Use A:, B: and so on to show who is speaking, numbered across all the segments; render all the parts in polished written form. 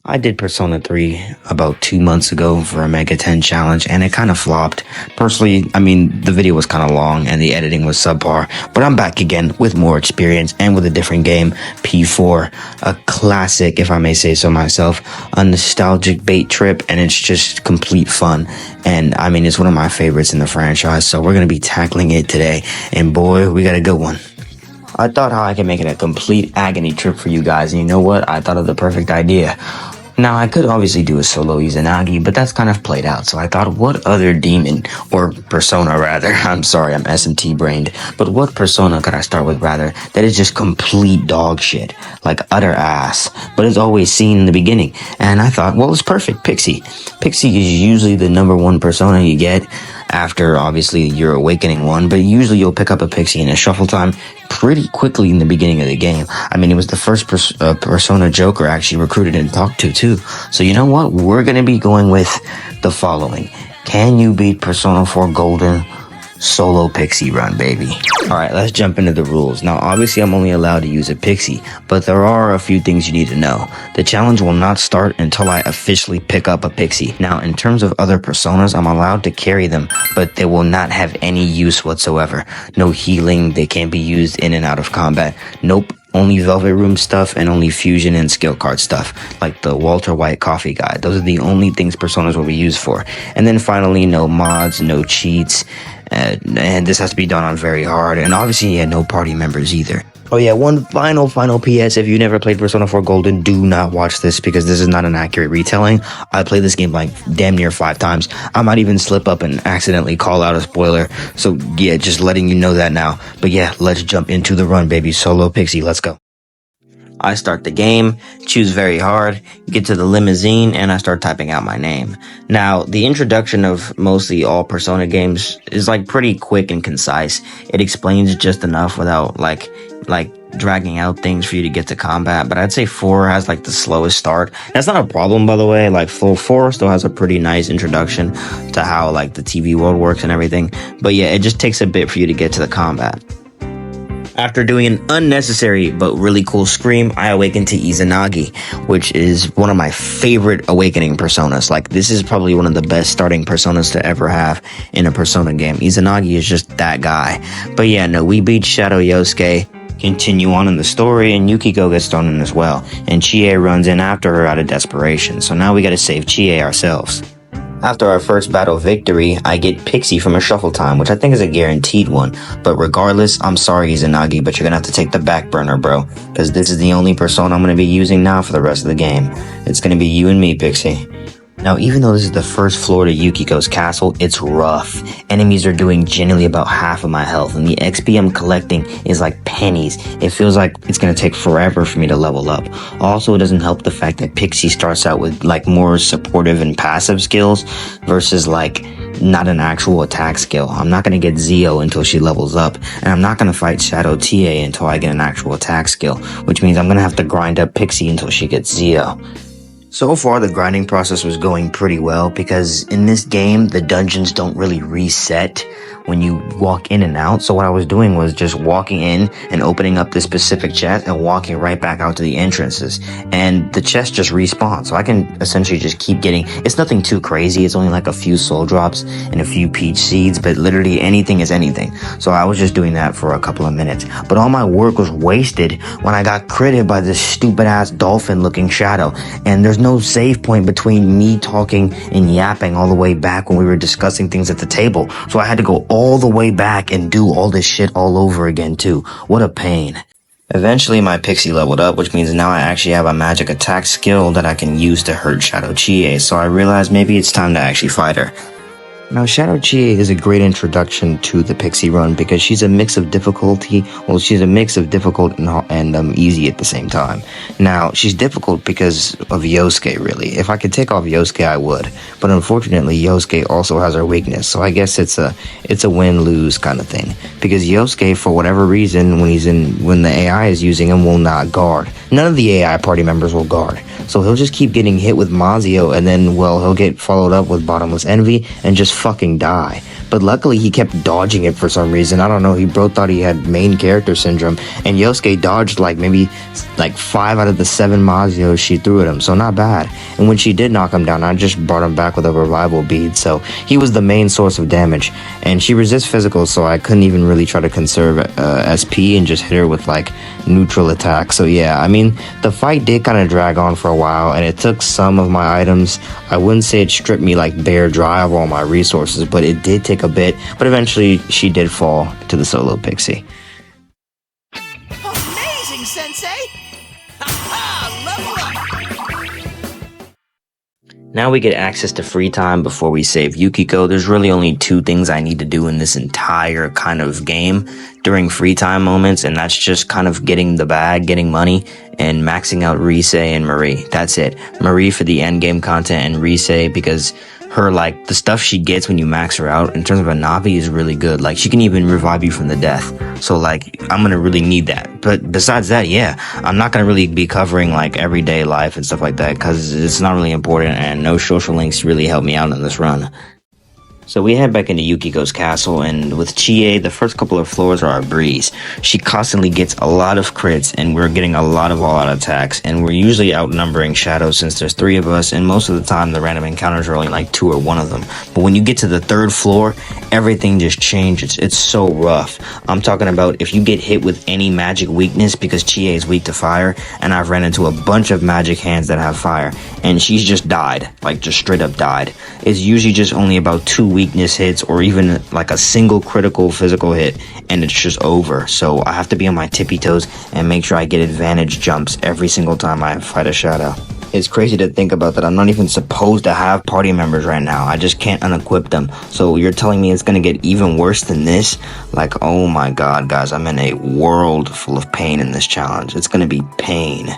A: I did Persona 3 about 2 months ago for a Mega 10 challenge, and it kind of flopped. Personally, I mean, the video was kind of long and the editing was subpar, but I'm back again with more experience and with a different game, P4, a classic, if I may say so myself, a nostalgic bait trip, and it's just complete fun. And I mean, it's one of my favorites in the franchise, so we're going to be tackling it today, and boy, we got a good one. I thought how I could make it a complete agony trip for you guys, and you know what? I thought of the perfect idea. Now, I could obviously do a solo Izanagi, but that's kind of played out, so I thought, what other demon, or persona rather, I'm sorry, I'm SMT brained, but what persona could I start with rather, that is just complete dog shit, like utter ass, but is always seen in the beginning, and I thought, well, it's perfect, Pixie. Pixie is usually the number one persona you get after, obviously, your awakening one, but usually you'll pick up a Pixie in a shuffle time pretty quickly in the beginning of the game. I mean, it was the first Persona Joker actually recruited and talked to, too. So you know what? We're going to be going with the following. Can you beat Persona 4 Golden solo Pixie run, baby? Alright, let's jump into the rules. Now, obviously, I'm only allowed to use a Pixie, but there are a few things you need to know. The challenge will not start until I officially pick up a Pixie. Now, in terms of other personas, I'm allowed to carry them, but they will not have any use whatsoever. No healing, they can't be used in and out of combat. Nope. Only Velvet Room stuff and only fusion and skill card stuff, like the Walter White coffee guide. Those are the only things personas will be used for. And then finally, no mods, no cheats, and this has to be done on very hard. And obviously, yeah, no party members either. Oh yeah, one final PS. If you never played Persona 4 Golden, do not watch this because this is not an accurate retelling. I played this game like damn near 5 times. I might even slip up and accidentally call out a spoiler. So yeah, just letting you know that now. But yeah, let's jump into the run, baby. Solo Pixie, let's go. I start the game, choose very hard, get to the limousine, and I start typing out my name. Now, the introduction of mostly all Persona games is like pretty quick and concise. It explains just enough without like dragging out things for you to get to combat, but I'd say 4 has like the slowest start. That's not a problem, by the way. Like 4 still has a pretty nice introduction to how like the TV world works and everything. But yeah, it just takes a bit for you to get to the combat. After doing an unnecessary but really cool scream, I awaken to Izanagi, which is one of my favorite awakening personas. Like, this is probably one of the best starting personas to ever have in a Persona game. Izanagi is just that guy. But yeah, no, we beat Shadow Yosuke, continue on in the story, and Yukiko gets thrown in as well. And Chie runs in after her out of desperation. So now we gotta save Chie ourselves. After our first battle victory, I get Pixie from a shuffle time, which I think is a guaranteed one. But regardless, I'm sorry Izanagi, but you're gonna have to take the back burner, bro. Because this is the only persona I'm gonna be using now for the rest of the game. It's gonna be you and me, Pixie. Now, even though this is the first floor to Yukiko's castle, it's rough. Enemies are doing generally about half of my health, and the XP I'm collecting is like pennies. It feels like it's gonna take forever for me to level up. Also, it doesn't help the fact that Pixie starts out with like more supportive and passive skills versus like not an actual attack skill. I'm not gonna get Zio until she levels up, and I'm not gonna fight Shadow TA until I get an actual attack skill, which means I'm gonna have to grind up Pixie until she gets Zio. So far, the grinding process was going pretty well because in this game, the dungeons don't really reset when you walk in and out. So what I was doing was just walking in and opening up this specific chest and walking right back out to the entrances. And the chest just respawns. So I can essentially just keep getting, it's nothing too crazy. It's only like a few soul drops and a few peach seeds, but literally anything is anything. So I was just doing that for a couple of minutes. But all my work was wasted when I got critted by this stupid ass dolphin looking shadow. And there's no save point between me talking and yapping all the way back when we were discussing things at the table. So I had to go all the way back and do all this shit all over again too. What a pain. Eventually my Pixie leveled up, which means now I actually have a magic attack skill that I can use to hurt Shadow Chie, so I realized maybe it's time to actually fight her. Now, Shadow Chie is a great introduction to the Pixie run because she's a mix of difficulty, well, she's a mix of difficult and easy at the same time. Now, she's difficult because of Yosuke, really. If I could take off Yosuke, I would. But unfortunately, Yosuke also has her weakness, so I guess it's a win-lose kind of thing. Because Yosuke, for whatever reason, when the AI is using him, will not guard. None of the AI party members will guard. So he'll just keep getting hit with Mazio, and then, well, he'll get followed up with Bottomless Envy and just fucking die. but luckily he kept dodging it for some reason. I don't know, he bro thought he had main character syndrome, and Yosuke dodged like maybe like 5 out of the 7 Mazios she threw at him, so not bad. And when she did knock him down, I just brought him back with a revival bead, so he was the main source of damage. And she resists physical, so I couldn't even really try to conserve SP and just hit her with like neutral attack. So yeah, I mean, the fight did kind of drag on for a while, and it took some of my items. I wouldn't say it stripped me like bare dry of all my resources, but it did take a bit. But eventually she did fall to the solo Pixie.
B: Amazing, Sensei! Level up!
A: Now we get access to free time before we save Yukiko. There's really only 2 things I need to do in this entire kind of game during free time moments, and that's just kind of getting the bag, getting money, and maxing out Rise and Marie. That's it. Marie for the end game content, and Rise because her, like, the stuff she gets when you max her out in terms of a Navi is really good. Like, she can even revive you from the death. So, like, I'm gonna really need that. But besides that, yeah, I'm not gonna really be covering, like, everyday life and stuff like that, because it's not really important, and no social links really help me out in this run. So we head back into Yukiko's castle, and with Chie, the first couple of floors are a breeze. She constantly gets a lot of crits, and we're getting a lot of all-out attacks, and we're usually outnumbering Shadow since there's 3 of us, and most of the time the random encounters are only like 2 or 1 of them. But when you get to the 3rd floor, everything just changes. It's so rough. I'm talking about if you get hit with any magic weakness, because Chie is weak to fire, and I've ran into a bunch of magic hands that have fire, and she's just died, like just straight up died. It's usually just only about 2 weakness hits, or even like a single critical physical hit, and it's just over. So I have to be on my tippy toes and make sure I get advantage jumps every single time I fight a Shadow. It's crazy to think about that I'm not even supposed to have party members right now. I just can't unequip them. So you're telling me it's gonna get even worse than this? Like, oh my god, guys, I'm in a world full of pain in this challenge. It's gonna be pain.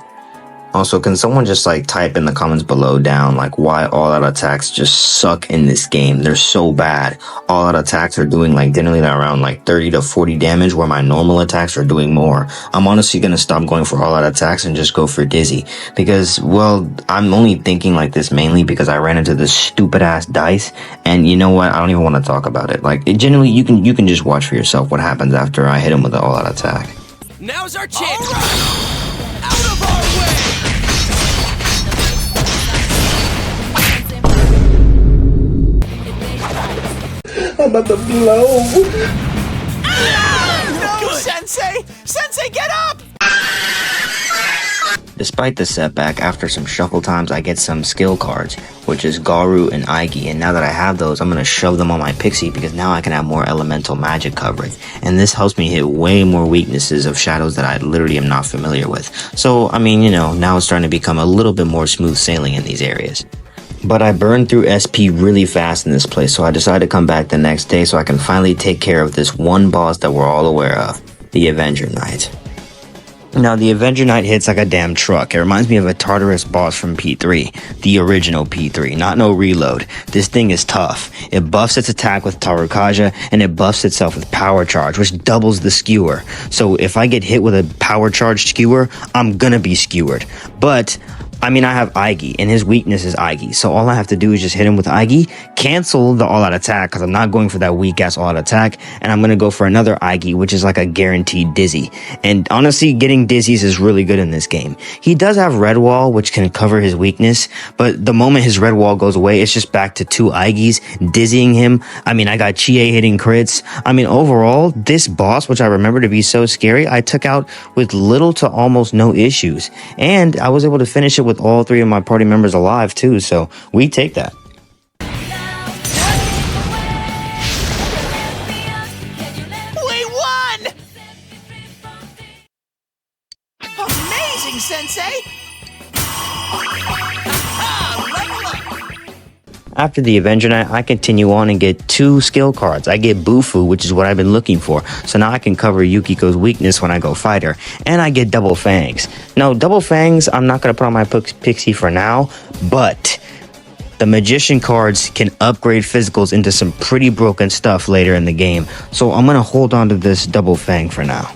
A: Also, can someone just like type in the comments below down like why all-out attacks just suck in this game? They're so bad. All-out attacks are doing like generally around like 30 to 40 damage, where my normal attacks are doing more. I'm honestly gonna stop going for all-out attacks and just go for Dizzy, because, well, I'm only thinking like this mainly because I ran into this stupid ass dice, and you know what? I don't even want to talk about it. Like, generally you can just watch for yourself what happens after I hit him with the all-out attack.
B: Now's our chance! Out of our way!
C: I'm about to blow.
B: No, Sensei! Sensei, get up!
A: Despite the setback, after some shuffle times, I get some skill cards, which is Garu and Aigi, and now that I have those, I'm going to shove them on my Pixie, because now I can have more elemental magic coverage, and this helps me hit way more weaknesses of shadows that I literally am not familiar with. So, I mean, you know, now it's starting to become a little bit more smooth sailing in these areas. But I burned through SP really fast in this place, so I decided to come back the next day so I can finally take care of this one boss that we're all aware of, the Avenger Knight. Now, the Avenger Knight hits like a damn truck. It reminds me of a Tartarus boss from P3, the original P3, not no reload. This thing is tough. It buffs its attack with Tarukaja, and it buffs itself with Power Charge, which doubles the skewer. So if I get hit with a Power Charged skewer, I'm gonna be skewered. But I mean, I have Aigi, and his weakness is Aigi, so all I have to do is just hit him with Aigi, cancel the all-out attack, because I'm not going for that weak-ass all-out attack, and I'm going to go for another Aigi, which is like a guaranteed Dizzy. And honestly, getting Dizzies is really good in this game. He does have Red Wall, which can cover his weakness, but the moment his Red Wall goes away, it's just back to 2 Aigis, dizzying him. I mean, I got Chie hitting crits. I mean, overall, this boss, which I remember to be so scary, I took out with little to almost no issues, and I was able to finish it with all 3 of my party members alive too, so we take that.
B: We won! Amazing, Sensei! Level up!
A: After the Avenger Knight, I continue on and get 2 skill cards. I get Bufu, which is what I've been looking for, so now I can cover Yukiko's weakness when I go fight her, and I get Double Fangs. Now, Double Fangs, I'm not going to put on my Pixie for now, but the Magician cards can upgrade physicals into some pretty broken stuff later in the game, so I'm going to hold on to this Double Fang for now.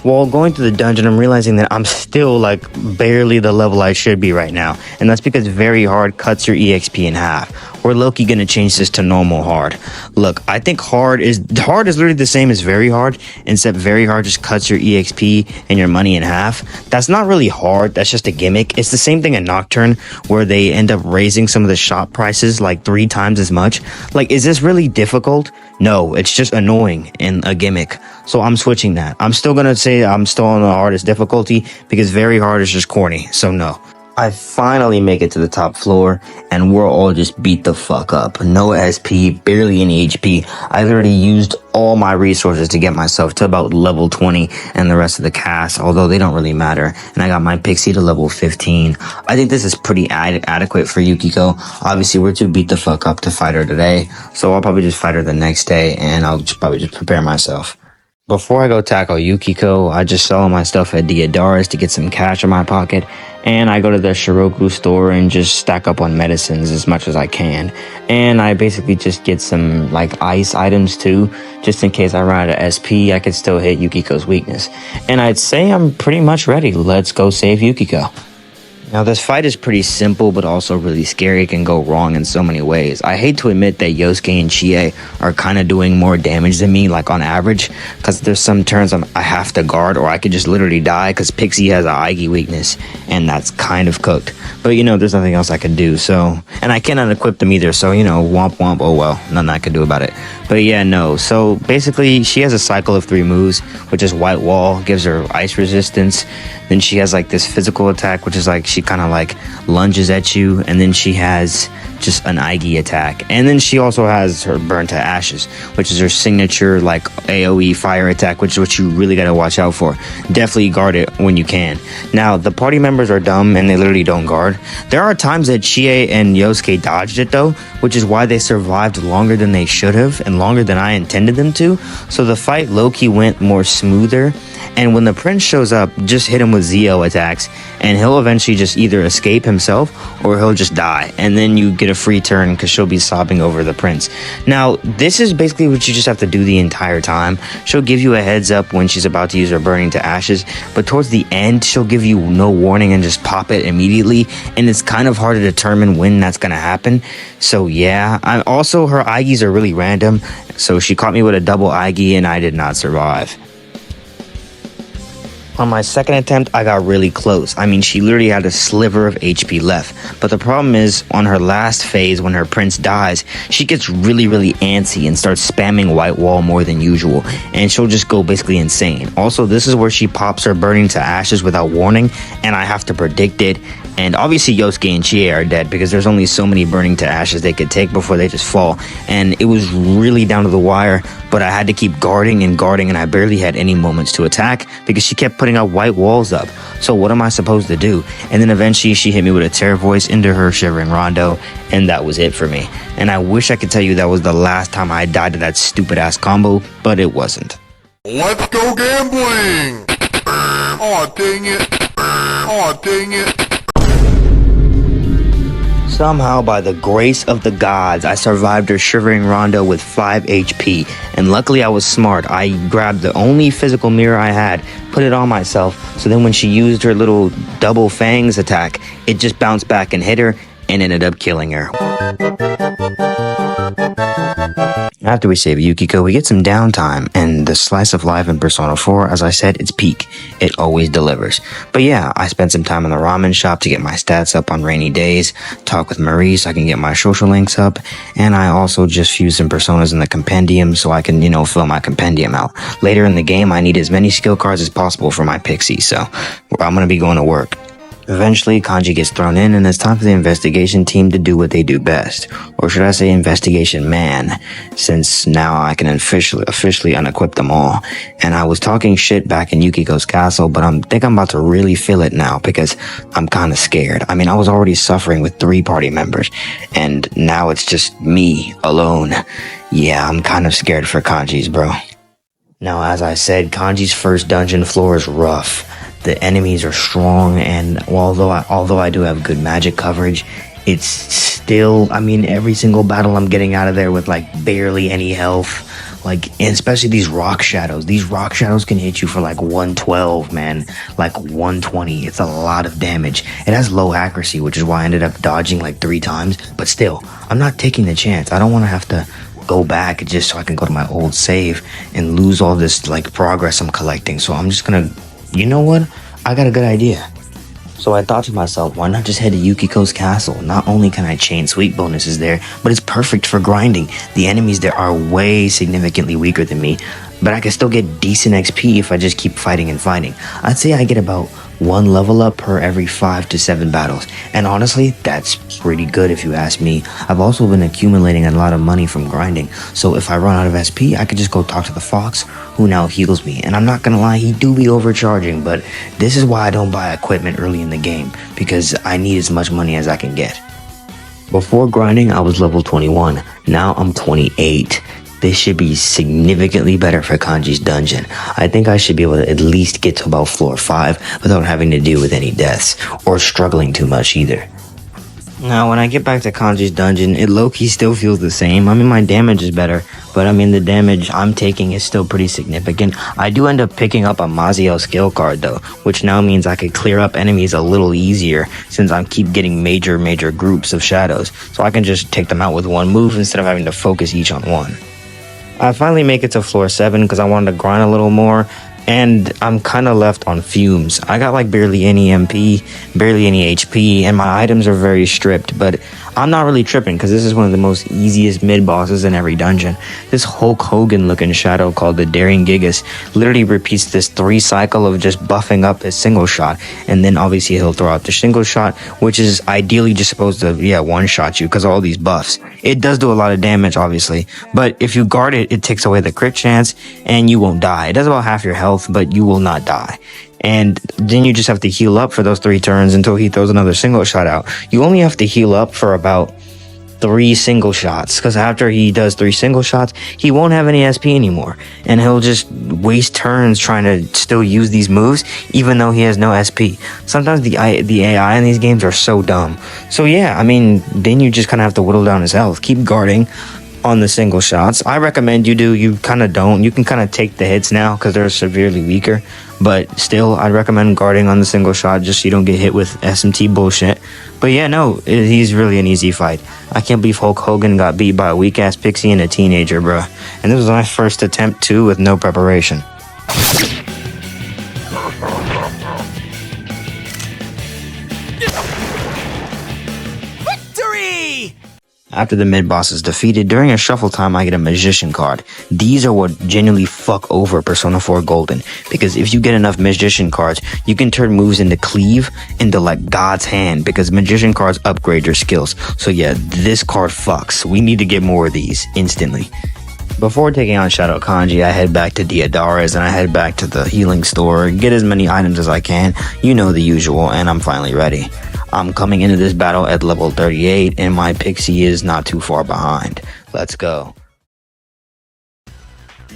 A: While going through the dungeon, I'm realizing that I'm still like barely the level I should be right now, and that's because Very Hard cuts your EXP in half. we're low-key gonna change this to normal hard. Look, I think hard is literally the same as very hard, except very hard just cuts your EXP and your money in half. That's not really hard, that's just a gimmick. It's the same thing in Nocturne, where they end up raising some of the shop prices like 3 times as much. Like, is this really difficult? No, it's just annoying and a gimmick. So I'm switching that. I'm still gonna say I'm still on the hardest difficulty because very hard is just corny, so no. I finally make it to the top floor, and we're all just beat the fuck up. No SP, barely any HP. I literally used all my resources to get myself to about level 20 and the rest of the cast, although they don't really matter. And I got my Pixie to level 15. I think this is pretty adequate for Yukiko. Obviously, we're too beat the fuck up to fight her today, so I'll probably just fight her the next day, and I'll probably just prepare myself. Before I go tackle Yukiko, I just sell my stuff at Diodara's to get some cash in my pocket, and I go to the Shiroku store and just stack up on medicines as much as I can. And I basically just get some like ice items too, just in case I run out of SP, I could still hit Yukiko's weakness. And I'd say I'm pretty much ready. Let's go save Yukiko. Now, this fight is pretty simple, but also really scary. It can go wrong in so many ways. I hate to admit that Yosuke and Chie are kind of doing more damage than me, like on average, because there's some turns I have to guard, or I could just literally die, because Pixie has a Aigi weakness, and that's kind of cooked. But, you know, there's nothing else I could do, so... And I cannot equip them either, so, you know, womp womp, oh well, nothing I could do about it. But yeah, no, so basically, she has a cycle of 3 moves, which is White Wall, gives her ice resistance. Then she has like this physical attack, which is like she kind of like lunges at you, and then she has just an Aigi attack, and then she also has her Burn to Ashes, which is her signature like AoE fire attack, which is what you really got to watch out for. Definitely guard it when you can. Now, the party members are dumb and they literally don't guard. There are times that Chie and Yosuke dodged it though, which is why they survived longer than they should have and longer than I intended them to. So the fight low-key went more smoother. And when the prince shows up, just hit him with Zio attacks, and he'll eventually just either escape himself or he'll just die. And then you get a free turn because she'll be sobbing over the prince. Now, this is basically what you just have to do the entire time. She'll give you a heads up when she's about to use her Burning to Ashes, but towards the end, she'll give you no warning and just pop it immediately. And it's kind of hard to determine when that's going to happen. So yeah, also her Aigis are really random. So she caught me with a double Aigi and I did not survive. On my second attempt, I got really close. I mean, she literally had a sliver of HP left. But the problem is, on her last phase, when her prince dies, she gets really, really antsy and starts spamming White Wall more than usual. And she'll just go basically insane. Also, this is where she pops her Burning to Ashes without warning, and I have to predict it. And obviously Yosuke and Chie are dead because there's only so many Burning to Ashes they could take before they just fall. And it was really down to the wire, but I had to keep guarding, and I barely had any moments to attack because she kept putting up white walls up. So what am I supposed to do? And then eventually she hit me with a Terror Voice into her Shivering Rondo, and that was it for me. And I wish I could tell you that was the last time I died to that stupid ass combo, but it wasn't.
D: Let's go gambling! Aw, dang it. Aw, dang it.
A: Somehow, by the grace of the gods, I survived her Shivering Rondo with 5 HP, and luckily I was smart. I grabbed the only physical mirror I had, put it on myself, so then when she used her little double fangs attack, it just bounced back and hit her, and ended up killing her. After we save Yukiko, we get some downtime, and the slice of life in Persona 4, as I said, it's peak. It always delivers. But yeah, I spent some time in the ramen shop to get my stats up on rainy days, talk with Marie so I can get my social links up, and I also just fused some personas in the compendium so I can, fill my compendium out. Later in the game, I need as many skill cards as possible for my Pixie, so I'm gonna be going to work. Eventually, Kanji gets thrown in, and it's time for the investigation team to do what they do best. Or should I say investigation man, since now I can officially unequip them all. And I was talking shit back in Yukiko's castle, but I think I'm about to really feel it now, because I'm kind of scared. I mean, I was already suffering with 3 party members, and now it's just me, alone. Yeah, I'm kind of scared for Kanji's, bro. Now, as I said, Kanji's first dungeon floor is rough. The enemies are strong, and although I do have good magic coverage, it's still, every single battle I'm getting out of there with like barely any health. Like, and especially these rock shadows. These rock shadows can hit you for like 112, man. Like 120. It's a lot of damage. It has low accuracy, which is why I ended up dodging like 3 times. But still, I'm not taking the chance. I don't want to have to go back just so I can go to my old save and lose all this like progress I'm collecting. So I'm just gonna, you know what? I got a good idea. So I thought to myself, why not just head to Yukiko's castle? Not only can I chain sweet bonuses there, but it's perfect for grinding. The enemies there are way significantly weaker than me, but I can still get decent XP if I just keep fighting and fighting. I'd say I get about 1 level up per every 5 to 7 battles. And honestly, that's pretty good if you ask me. I've also been accumulating a lot of money from grinding. So if I run out of SP, I could just go talk to the fox, who now heals me. And I'm not gonna lie, he do be overcharging, but this is why I don't buy equipment early in the game, because I need as much money as I can get. Before grinding, I was level 21. Now I'm 28. This should be significantly better for Kanji's dungeon. I think I should be able to at least get to about floor 5 without having to deal with any deaths, or struggling too much either. Now, when I get back to Kanji's dungeon, it low-key still feels the same. I mean, my damage is better, but I mean, the damage I'm taking is still pretty significant. I do end up picking up a Maziel skill card, though, which now means I could clear up enemies a little easier, since I keep getting major groups of shadows, so I can just take them out with one move instead of having to focus each on one. I finally make it to floor 7 because I wanted to grind a little more, and I'm kind of left on fumes. I got like barely any MP, barely any HP, and my items are very stripped, but I'm not really tripping because this is one of the most easiest mid-bosses in every dungeon. This Hulk Hogan looking shadow called the Daring Gigas literally repeats this 3 cycle of just buffing up his single shot, and then obviously he'll throw out the single shot, which is ideally just supposed to, one-shot you because of all these buffs. It does do a lot of damage, obviously, but if you guard it, it takes away the crit chance, and you won't die. It does about half your health, but you will not die. And then you just have to heal up for those 3 turns until he throws another single shot out. You only have to heal up for about 3 single shots, because after he does 3 single shots, he won't have any SP anymore, and he'll just waste turns trying to still use these moves even though he has no SP. Sometimes the AI in these games are so dumb. So yeah, I mean, then you just kind of have to whittle down his health. Keep guarding on the single shots. I recommend you do. You kind of don't. You can kind of take the hits now because they're severely weaker, but still, I'd recommend guarding on the single shot just so you don't get hit with SMT bullshit. But yeah, no, he's really an easy fight. I can't believe Hulk Hogan got beat by a weak-ass Pixie and a teenager, bruh. And this was my first attempt, too, with no preparation.
B: Victory!
A: After the mid-boss is defeated, during a shuffle time, I get a Magician card. These are what genuinely fuck over Persona 4 Golden, because if you get enough Magician cards, you can turn moves into Cleave into like God's Hand, because Magician cards upgrade your skills. So yeah, this card fucks. We need to get more of these instantly. Before taking on Shadow Kanji, I head back to Diodara's and I head back to the healing store, get as many items as I can, you know the usual, and I'm finally ready. I'm coming into this battle at level 38, and my Pixie is not too far behind. Let's go.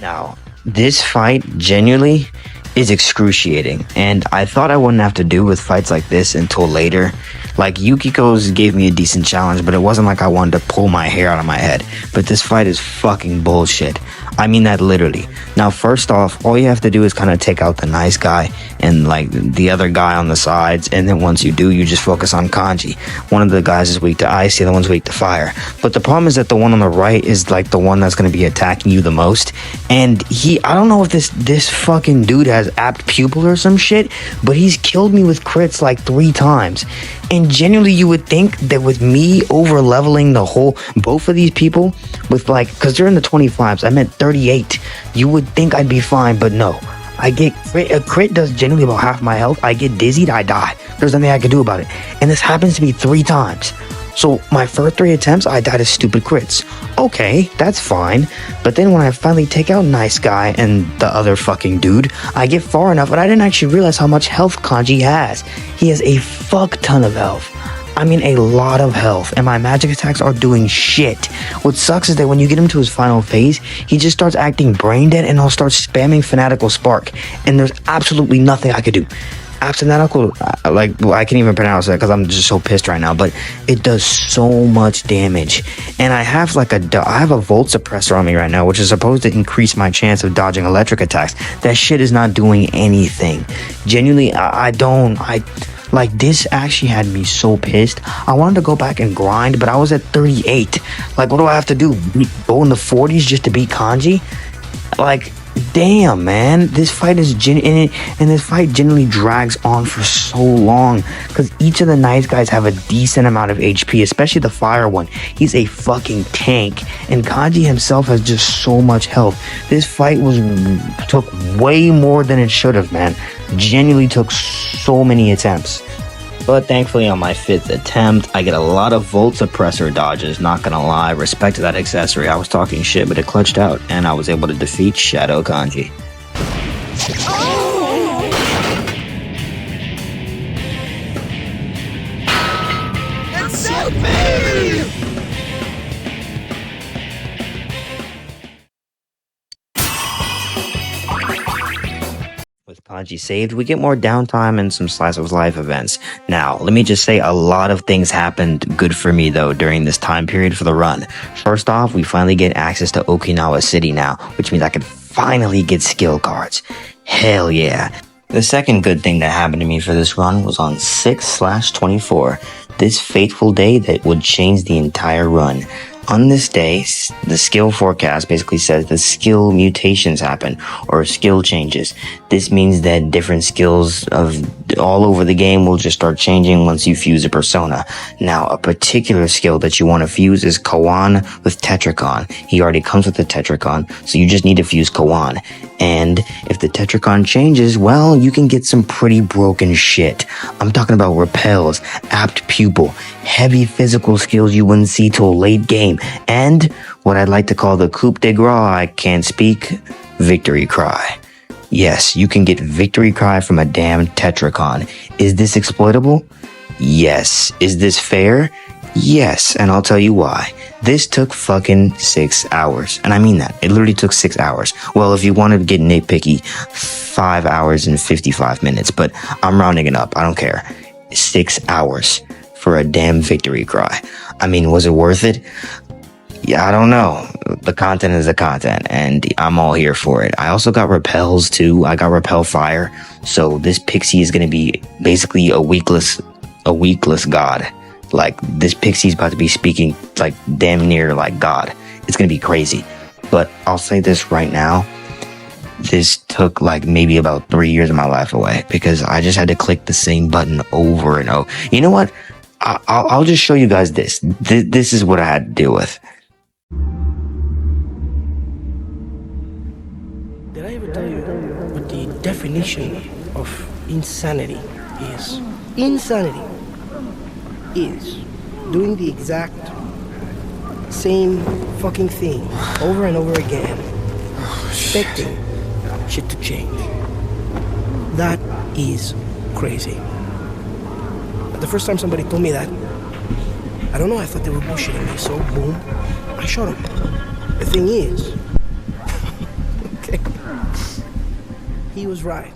A: Now, this fight genuinely is excruciating, and I thought I wouldn't have to do with fights like this until later. Like, Yukiko's gave me a decent challenge, but it wasn't like I wanted to pull my hair out of my head. But this fight is fucking bullshit. I mean that literally. Now, first off, all you have to do is kind of take out the nice guy and like the other guy on the sides, and then once you do, you just focus on Kanji. One of the guys is weak to ice, the other one's weak to fire. But the problem is that the one on the right is like the one that's going to be attacking you the most, and I don't know if this fucking dude has apt pupil or some shit, but he's killed me with crits like 3 times. And genuinely, you would think that with me over leveling both of these people with like, because they're in the 25s, I'm at 38, you would think I'd be fine, but no. I get a crit does generally about half my health. I get dizzied, I die. There's nothing I can do about it. And this happens to me 3 times. So my first 3 attempts, I died of stupid crits. Okay, that's fine. But then when I finally take out Nice Guy and the other fucking dude, I get far enough, and I didn't actually realize how much health Kanji has. He has a fuck ton of health. I mean, a lot of health, and my magic attacks are doing shit. What sucks is that when you get him to his final phase, he just starts acting brain dead, and he'll start spamming Fanatical Spark, and there's absolutely nothing I could do. after Nanako, I can't even pronounce it because I'm just so pissed right now, but it does so much damage. And I have I have a volt suppressor on me right now, which is supposed to increase my chance of dodging electric attacks. That shit is not doing anything. Genuinely, this actually had me so pissed. I wanted to go back and grind, but I was at 38. Like, what do I have to do? Go in the 40s just to beat Kanji? Like, damn, man, this fight is this fight generally drags on for so long because each of the nice guys have a decent amount of HP, especially the fire one. He's a fucking tank, and Kanji himself has just so much health. This fight took way more than it should have, man. Genuinely took so many attempts. But thankfully on my 5th attempt, I get a lot of volt suppressor dodges, not gonna lie. Respect to that accessory. I was talking shit, but it clutched out, and I was able to defeat Shadow Kanji.
B: It's so big!
A: With Kanji saved, we get more downtime and some slice of life events. Now, let me just say a lot of things happened good for me though during this time period for the run. First off, we finally get access to Okinawa City now, which means I can finally get skill cards. Hell yeah. The second good thing that happened to me for this run was on 6/24, this fateful day that would change the entire run. On this day, the skill forecast basically says that skill mutations happen, or skill changes. This means that different skills of all over the game will just start changing once you fuse a persona. Now, a particular skill that you want to fuse is Kawan with Tetracon. He already comes with the Tetracon, so you just need to fuse Kawan. And if the Tetracon changes, well, you can get some pretty broken shit. I'm talking about repels, apt pupil, heavy physical skills you wouldn't see till late game, and what I'd like to call the coup de grace, I can't speak, victory cry. Yes, you can get victory cry from a damn Tetracon. Is this exploitable? Yes. Is this fair? Yes, and I'll tell you why. This took fucking 6 hours. And I mean that. It literally took 6 hours. Well, if you wanted to get nitpicky, 5 hours and 55 minutes, but I'm rounding it up. I don't care. 6 hours for a damn victory cry. I mean, was it worth it? Yeah, I don't know. The content is the content, and I'm all here for it. I also got repels too. I got repel fire. So this Pixie is going to be basically a weakless god. Like, this Pixie's about to be speaking like damn near like God. It's going to be crazy. But I'll say this right now. This took like maybe about 3 years of my life away because I just had to click the same button over and over. You know what? I'll just show you guys this. This is what I had to deal with.
C: Did I ever tell you what the definition of insanity is? Insanity is doing the exact same fucking thing over and over again, expecting shit to change. That is crazy. But the first time somebody told me that, I don't know, I thought they were bullshitting me, so boom, I shot him. The thing is, okay, he was right.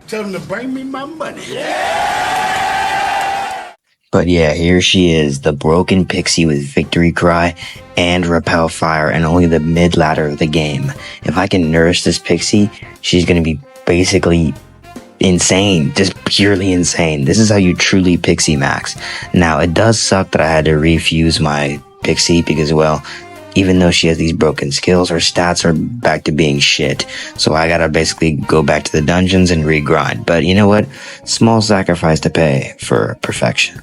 E: Tell them to bring me my money.
A: But yeah, here she is, the broken Pixie with victory cry and repel fire and only the mid ladder of the game. If I can nourish this Pixie, she's gonna be basically insane, just purely insane. This is how you truly Pixie max. Now, it does suck that I had to refuse my Pixie because, well, even though she has these broken skills, her stats are back to being shit. So I gotta basically go back to the dungeons and regrind. But you know what? Small sacrifice to pay for perfection.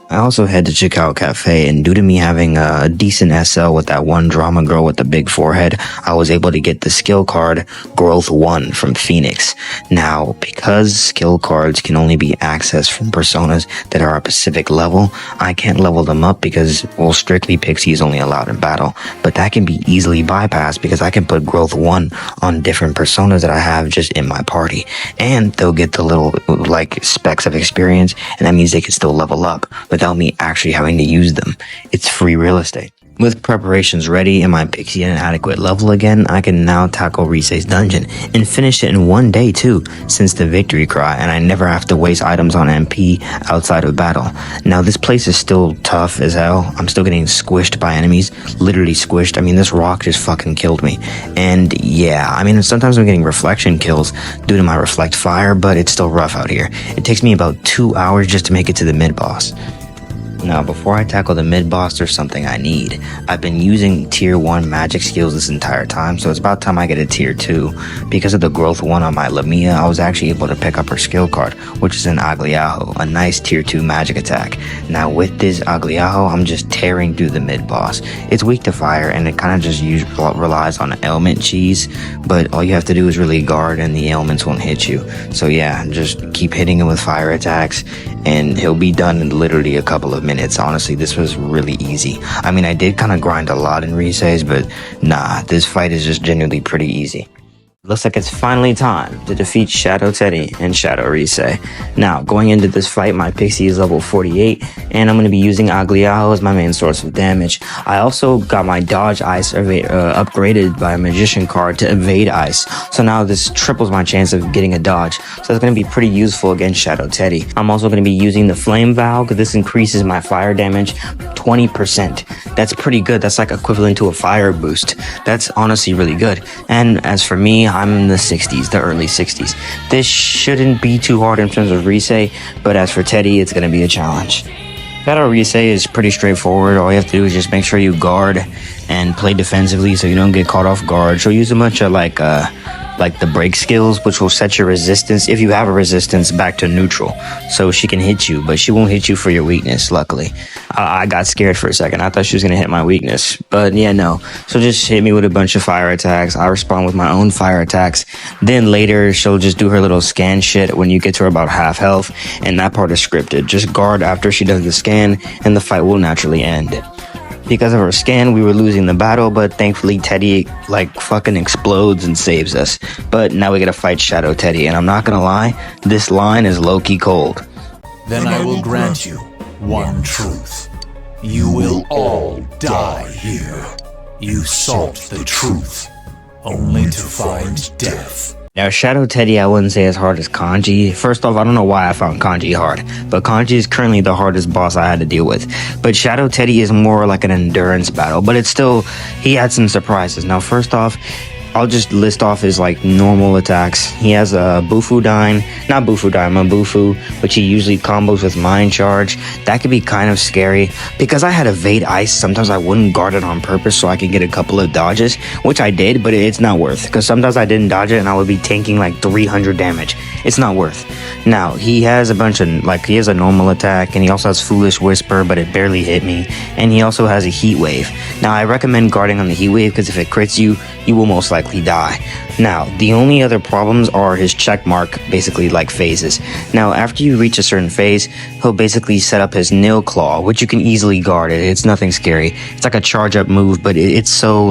A: I also had to check out Cafe, and due to me having a decent SL with that one drama girl with the big forehead, I was able to get the skill card Growth 1 from Phoenix. Now, because skill cards can only be accessed from personas that are a specific level, I can't level them up because, well, strictly Pixie is only allowed in battle, but that can be easily bypassed because I can put Growth 1 on different personas that I have just in my party, and they'll get the little, like, specks of experience, and that means they can still level up without me actually having to use them. It's free real estate. With preparations ready and my Pixie at an adequate level again, I can now tackle Risei's dungeon and finish it in one day too, since the victory cry, and I never have to waste items on MP outside of battle. Now this place is still tough as hell. I'm still getting squished by enemies, literally squished. I mean, this rock just fucking killed me. And yeah, I mean, sometimes I'm getting reflection kills due to my reflect fire, but it's still rough out here. It takes me about 2 hours just to make it to the mid-boss. Now, before I tackle the mid-boss, there's something I need. I've been using tier 1 magic skills this entire time, so it's about time I get a tier 2. Because of the growth 1 on my Lamia, I was actually able to pick up her skill card, which is an Agliajo, a nice tier 2 magic attack. Now, with this Agliajo, I'm just tearing through the mid-boss. It's weak to fire, and it kind of just relies on ailment cheese, but all you have to do is really guard, and the ailments won't hit you. So yeah, just keep hitting him with fire attacks, and he'll be done in literally a couple of minutes. Honestly, this was really easy. I mean, I did kind of grind a lot in Risei's, but nah, this fight is just genuinely pretty easy. Looks like it's finally time to defeat Shadow Teddie and Shadow Risei. Now, going into this fight, my Pixie is level 48, and I'm going to be using Agliajo as my main source of damage. I also got my Dodge Ice upgraded by a Magician card to Evade Ice, so now this triples my chance of getting a dodge, so it's going to be pretty useful against Shadow Teddie. I'm also going to be using the Flame Vow, because this increases my fire damage 20%. That's pretty good. That's like equivalent to a fire boost. That's honestly really good. And as for me, I'm in the 60s, the early 60s. This shouldn't be too hard in terms of Risei, but as for Teddie, it's going to be a challenge. Shadow Risei is pretty straightforward. All you have to do is just make sure you guard and play defensively so you don't get caught off guard. She'll use a bunch of like the break skills, which will set your resistance, if you have a resistance, back to neutral. So she can hit you, but she won't hit you for your weakness, luckily. I got scared for a second. I thought she was going to hit my weakness, but yeah, no. So just hit me with a bunch of fire attacks. I respond with my own fire attacks. Then later, she'll just do her little scan shit when you get to her about half health, and that part is scripted. Just guard after she does the scan, and the fight will naturally end. Because of her scan, we were losing the battle, but thankfully Teddie, like, fucking explodes and saves us. But now we gotta fight Shadow Teddie, and I'm not gonna lie, this line is low-key cold.
B: Then I will grant you one truth. You will all die here. You sought the truth, only to find death.
A: Now, Shadow Teddie, I wouldn't say as hard as Kanji. First off, I don't know why I found Kanji hard, but Kanji is currently the hardest boss I had to deal with. But Shadow Teddie is more like an endurance battle, but it's still, he had some surprises. Now, first off, I'll just list off his like normal attacks. He has a Mabufu, which he usually combos with Mind Charge. That could be kind of scary. Because I had Evade Ice, sometimes I wouldn't guard it on purpose so I could get a couple of dodges, which I did, but it's not worth. Because sometimes I didn't dodge it and I would be tanking like 300 damage. It's not worth. Now, he has a bunch of, like, he has a normal attack, and he also has Foolish Whisper, but it barely hit me. And he also has a Heat Wave. Now, I recommend guarding on the Heat Wave because if it crits you, you will most likely die. Now, the only other problems are his check mark, basically like phases. Now, after you reach a certain phase, he'll basically set up his Nil Claw, which you can easily guard it. It's nothing scary. It's like a charge up move, but it's so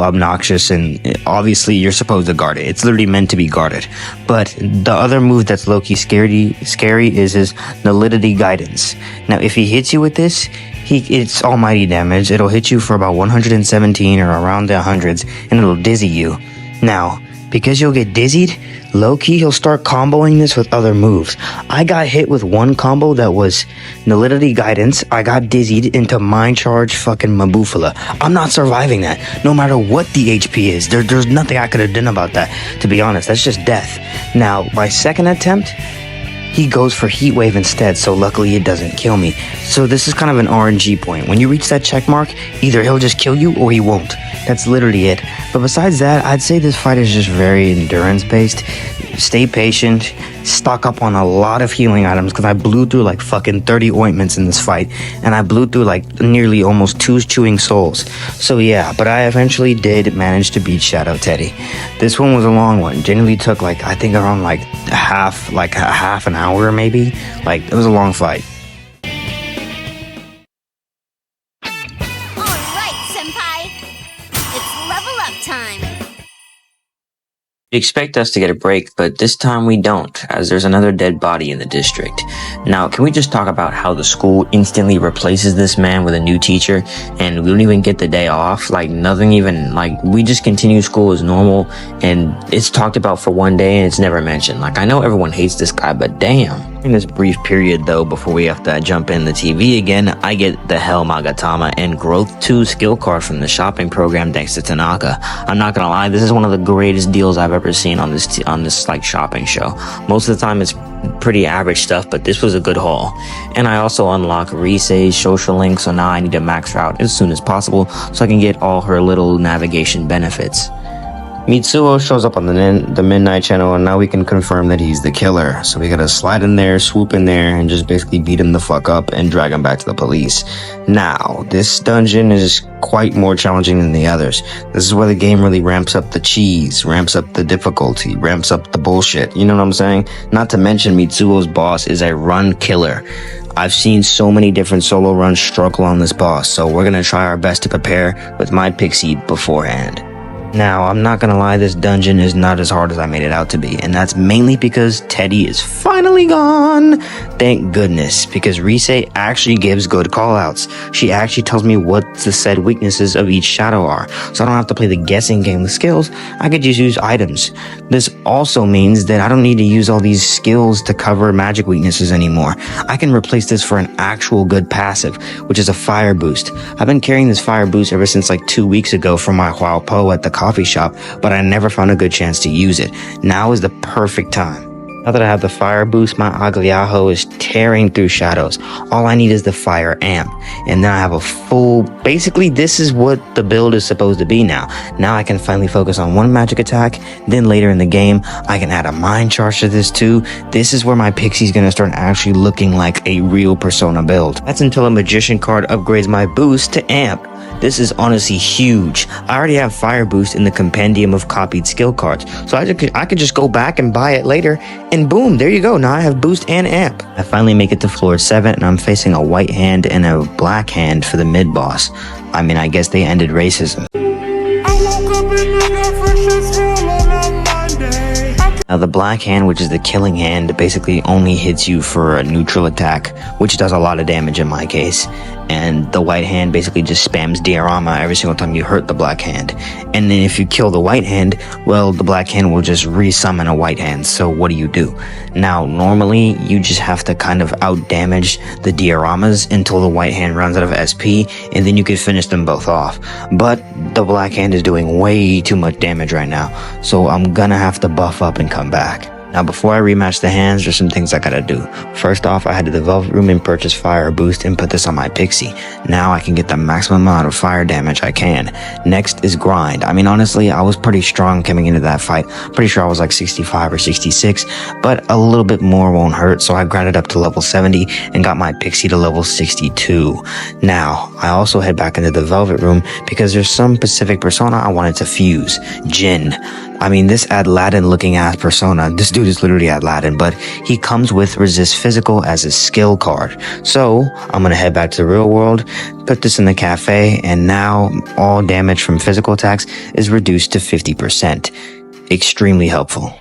A: obnoxious, and obviously you're supposed to guard it. It's literally meant to be guarded. But the other move that's low-key scary is his Nulidity Guidance. Now, if he hits you with this, it's almighty damage. It'll hit you for about 117 or around the hundreds, and it'll dizzy you. Now, because you'll get dizzied, low-key he'll start comboing this with other moves. I got hit with one combo that was Nulidity Guidance. I got dizzied into Mind Charge fucking Mabufala. I'm not surviving that, no matter what the HP is. There's nothing I could have done about that, to be honest. That's just death. Now, my second attempt, he goes for Heat Wave instead, so luckily it doesn't kill me. So this is kind of an RNG point. When you reach that check mark, either he'll just kill you or he won't. That's literally it. But besides that, I'd say this fight is just very endurance based. Stay patient, stock up on a lot of healing items, because I blew through like fucking 30 ointments in this fight, and I blew through like nearly almost 2 chewing souls. So yeah, but I eventually did manage to beat Shadow Teddie. This one was a long one. Generally took like, I think around like half an hour maybe. Like, it was a long fight.
F: Alright, Senpai! It's level up time!
A: You expect us to get a break, but this time we don't, as there's another dead body in the district. Now, can we just talk about how the school instantly replaces this man with a new teacher, and we don't even get the day off? Like, nothing even, like, we just continue school as normal, and it's talked about for one day, and it's never mentioned. Like, I know everyone hates this guy, but damn. In this brief period, though, before we have to jump in the TV again, I get the Hell Magatama and Growth 2 skill card from the shopping program thanks to Tanaka. I'm not gonna lie, this is one of the greatest deals I've ever seen on this like shopping show. Most of the time it's pretty average stuff, but this was a good haul. And I also unlock Risei's social link, so now I need to max her out as soon as possible so I can get all her little navigation benefits. Mitsuo shows up on the Midnight Channel, and now we can confirm that he's the killer. So we gotta slide in there, swoop in there, and just basically beat him the fuck up and drag him back to the police. Now, this dungeon is quite more challenging than the others. This is where the game really ramps up the cheese, ramps up the difficulty, ramps up the bullshit. You know what I'm saying? Not to mention Mitsuo's boss is a run killer. I've seen so many different solo runs struggle on this boss, so we're gonna try our best to prepare with my Pixie beforehand. Now, I'm not gonna lie, this dungeon is not as hard as I made it out to be, and that's mainly because Teddie is finally gone. Thank goodness, because Risei actually gives good callouts. She actually tells me what the said weaknesses of each shadow are, so I don't have to play the guessing game with skills. I could just use items. This also means that I don't need to use all these skills to cover magic weaknesses anymore. I can replace this for an actual good passive, which is a fire boost. I've been carrying this fire boost ever since like 2 weeks ago from my Huaopo at the coffee shop, but I never found a good chance to use it. Now is the perfect time. Now that I have the fire boost, my Agliajo is tearing through shadows. All I need is the fire amp, and then I have a full, basically this is what the build is supposed to be now. Now I can finally focus on one magic attack, then later in the game, I can add a mind charge to this too. This is where my Pixie's gonna start actually looking like a real Persona build. That's until a magician card upgrades my boost to amp. This is honestly huge. I already have Fire Boost in the compendium of copied skill cards, so I could just go back and buy it later, and boom, there you go. Now I have Boost and Amp. I finally make it to floor 7, and I'm facing a white hand and a black hand for the mid-boss. I mean, I guess they ended racism. Now the black hand, which is the killing hand, basically only hits you for a neutral attack, which does a lot of damage in my case. And the white hand basically just spams diorama every single time you hurt the black hand. And then if you kill the white hand, well, the black hand will just resummon a white hand. So what do? Now, normally, you just have to kind of out-damage the dioramas until the white hand runs out of SP, and then you can finish them both off. But the black hand is doing way too much damage right now, so I'm gonna have to buff up and come back. Now, before I rematch the hands, there's some things I gotta do. First off, I had to the Velvet Room and purchase Fire Boost and put this on my Pixie. Now I can get the maximum amount of fire damage I can. Next is grind. I mean, honestly, I was pretty strong coming into that fight. Pretty sure I was like 65 or 66, but a little bit more won't hurt, so I grinded up to level 70 and got my Pixie to level 62. Now, I also head back into the Velvet Room because there's some specific persona I wanted to fuse. Jin. I mean, this Aladdin looking ass persona, this dude is literally Aladdin, but he comes with Resist Physical as a skill card. So I'm gonna head back to the real world, put this in the cafe, and now all damage from physical attacks is reduced to 50%. Extremely helpful.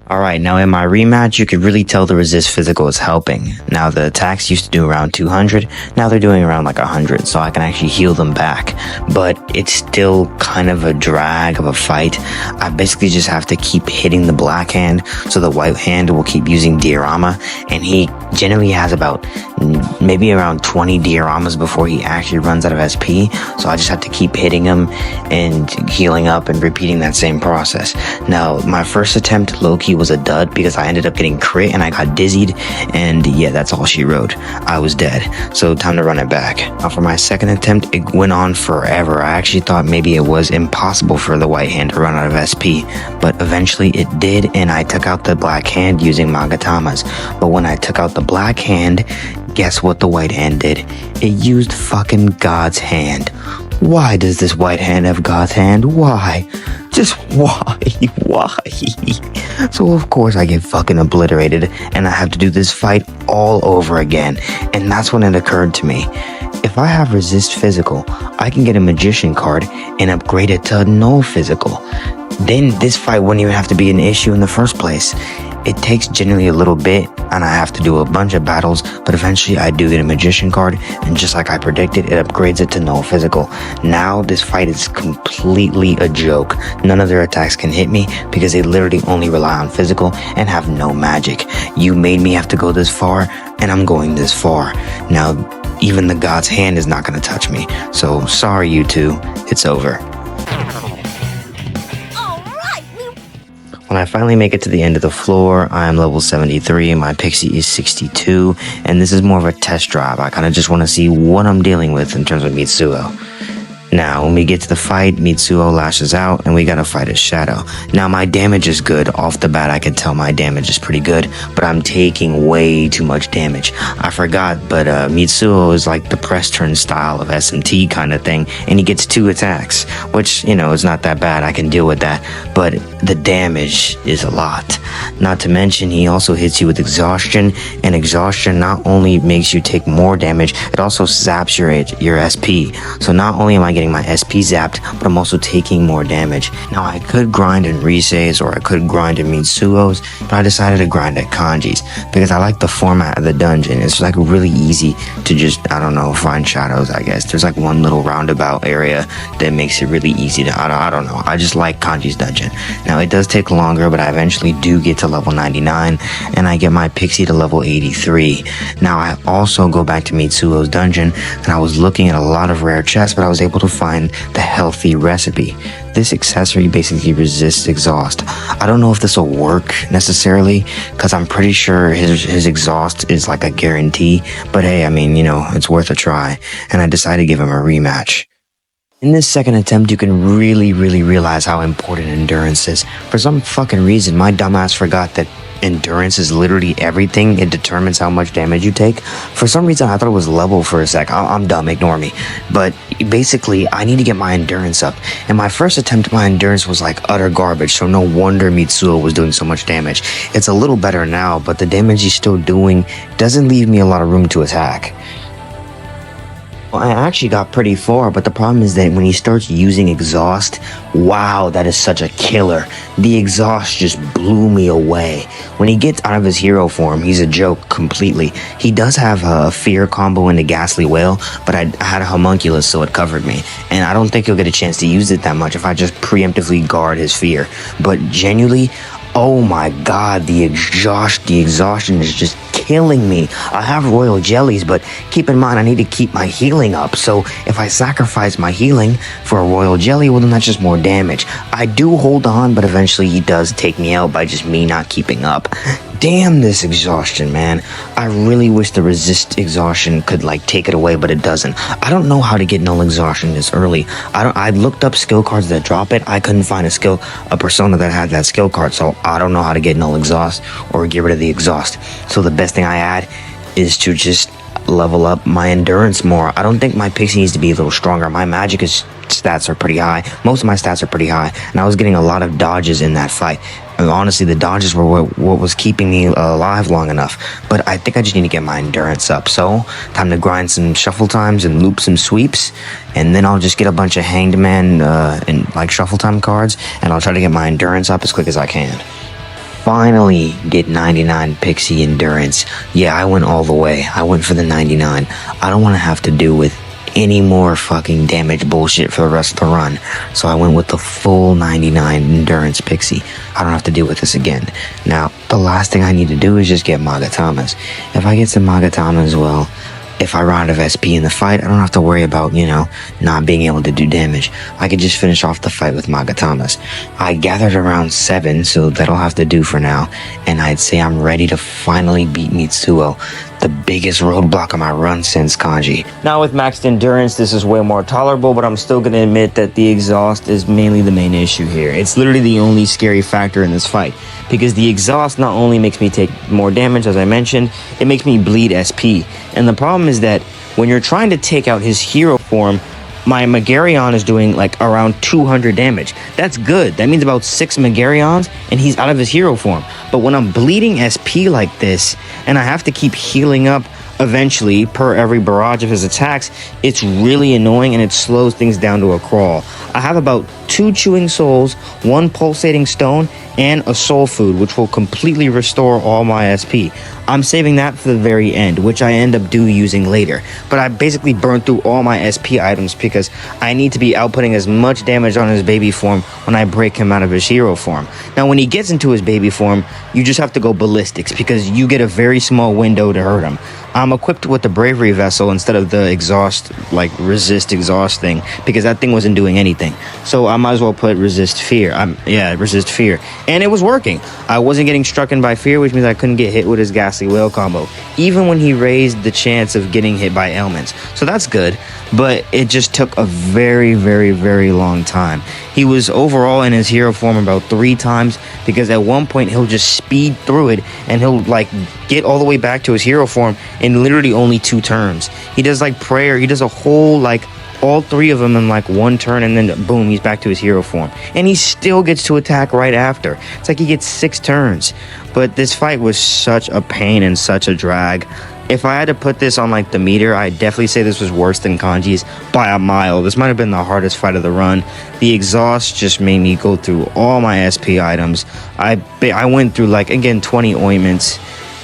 A: Alright, now in my rematch, you could really tell the Resist Physical is helping. Now the attacks used to do around 200, now they're doing around like 100, so I can actually heal them back. But it's still kind of a drag of a fight. I basically just have to keep hitting the black hand, so the white hand will keep using diorama, and he generally has about maybe around 20 dioramas before he actually runs out of SP. So I just have to keep hitting him and healing up and repeating that same process. Now, my first attempt, low-key, was a dud because I ended up getting crit and I got dizzied. And yeah, that's all she wrote. I was dead. So time to run it back. Now, for my second attempt, it went on forever. I actually thought maybe it was impossible for the white hand to run out of SP. But eventually it did, and I took out the black hand using Magatamas. But when I took out the black hand, guess what the white hand did? It used fucking God's hand. Why does this white hand have God's hand? Why? Just why? Why? So of course I get fucking obliterated and I have to do this fight all over again. And that's when it occurred to me. If I have resist physical, I can get a magician card and upgrade it to null physical. Then this fight wouldn't even have to be an issue in the first place. It takes generally a little bit and I have to do a bunch of battles, but eventually I do get a magician card, and just like I predicted, it upgrades it to null physical. Now this fight is completely a joke. None of their attacks can hit me because they literally only rely on physical and have no magic. You made me have to go this far and I'm going this far. Now even the God's hand is not going to touch me. So sorry you two, it's over. When I finally make it to the end of the floor, I am level 73, my Pixie is 62, and this is more of a test drive. I kind of just want to see what I'm dealing with in terms of Mitsuo. Now, when we get to the fight, Mitsuo lashes out, and we gotta fight his shadow. Now, my damage is good. Off the bat, I can tell my damage is pretty good, but I'm taking way too much damage. I forgot, but Mitsuo is like the press turn style of SMT kind of thing, and he gets 2 attacks, which, you know, is not that bad. I can deal with that, but the damage is a lot. Not to mention, he also hits you with exhaustion, and exhaustion not only makes you take more damage, it also zaps your SP. So not only am I getting my SP zapped, but I'm also taking more damage. Now, I could grind in Rise's or I could grind in Mitsuo's, but I decided to grind at Kanji's because I like the format of the dungeon. It's like really easy to just, I don't know, find shadows, I guess. There's like one little roundabout area that makes it really easy to, I don't know. I just like Kanji's dungeon. Now, it does take longer, but I eventually do get to level 99 and I get my Pixie to level 83. Now, I also go back to Mitsuo's dungeon and I was looking at a lot of rare chests, but I was able to find the healthy recipe. This accessory basically resists exhaust. I don't know if this will work necessarily because I'm pretty sure his exhaust is like a guarantee, but hey, I mean, you know, it's worth a try, and I decided to give him a rematch. In this second attempt, you can really realize how important endurance is. For some fucking reason, my dumbass forgot that endurance is literally everything. It determines how much damage you take. For some reason, I thought it was level for a sec. I'm dumb, ignore me. But basically, I need to get my endurance up. And my first attempt, my endurance was like utter garbage, so no wonder Mitsuo was doing so much damage. It's a little better now, but the damage he's still doing doesn't leave me a lot of room to attack. I actually got pretty far, but the problem is that when he starts using exhaust, wow, that is such a killer. The exhaust just blew me away. When he gets out of his hero form, he's a joke completely. He does have a fear combo into Ghastly Whale, but I had a homunculus, so it covered me. And I don't think he'll get a chance to use it that much if I just preemptively guard his fear. But genuinely, oh my god, the exhaustion is just killing me. I have royal jellies, but keep in mind I need to keep my healing up. So if I sacrifice my healing for a royal jelly, well then that's just more damage. I do hold on, but eventually he does take me out by just me not keeping up. Damn this exhaustion, man. I really wish the resist exhaustion could like take it away, but it doesn't. I don't know how to get null exhaustion this early. I looked up skill cards that drop it. I couldn't find a persona that had that skill card, so I don't know how to get null exhaust or get rid of the exhaust. So the best thing I add is to just level up my endurance more. I don't think my Pixie needs to be a little stronger. My magic stats are pretty high. Most of my stats are pretty high, and I was getting a lot of dodges in that fight. And honestly, the dodges were what was keeping me alive long enough. But I think I just need to get my endurance up. So, time to grind some shuffle times and loop some sweeps. And then I'll just get a bunch of Hanged Man and like shuffle time cards. And I'll try to get my endurance up as quick as I can. Finally get 99 Pixie endurance. Yeah, I went all the way. I went for the 99. I don't want to have to do with any more fucking damage bullshit for the rest of the run. So I went with the full 99 endurance Pixie. I don't have to deal with this again. Now, the last thing I need to do is just get Magatamas. If I get some Magatamas, well, if I run out of SP in the fight, I don't have to worry about, not being able to do damage. I could just finish off the fight with Magatamas. I gathered around 7, so that'll have to do for now. And I'd say I'm ready to finally beat Mitsuo, the biggest roadblock on my run since Kanji. Now with maxed endurance, this is way more tolerable, but I'm still gonna admit that the exhaust is mainly the main issue here. It's literally the only scary factor in this fight, because the exhaust not only makes me take more damage, as I mentioned, it makes me bleed SP. And the problem is that when you're trying to take out his hero form, my Megarion is doing like around 200 damage. That's good. That means about 6 Megarions and he's out of his hero form. But when I'm bleeding SP like this and I have to keep healing up eventually per every barrage of his attacks, it's really annoying and it slows things down to a crawl. I have about 2 chewing souls, 1 pulsating stone, and a soul food, which will completely restore all my SP. I'm saving that for the very end, which I end up using later. But I basically burned through all my SP items because I need to be outputting as much damage on his baby form when I break him out of his hero form. Now, when he gets into his baby form, you just have to go ballistics because you get a very small window to hurt him. I'm equipped with the bravery vessel instead of the exhaust, like resist exhaust thing, because that thing wasn't doing anything. So I might as well put resist fear. Resist fear. And it was working. I wasn't getting strucken by fear, which means I couldn't get hit with his ghastly whale combo, even when he raised the chance of getting hit by ailments. So that's good, but it just took a very, very, very long time. He was overall in his hero form about 3 times, because at one point he'll just speed through it and he'll like get all the way back to his hero form in literally only 2 turns. He does like prayer, he does a whole like all 3 of them in like 1 turn, and then boom, he's back to his hero form. And he still gets to attack right after. It's like he gets 6 turns. But this fight was such a pain and such a drag. If I had to put this on like the meter, I'd definitely say this was worse than Kanji's by a mile. This might have been the hardest fight of the run. The exhaust just made me go through all my SP items. I went through like, again, 20 ointments.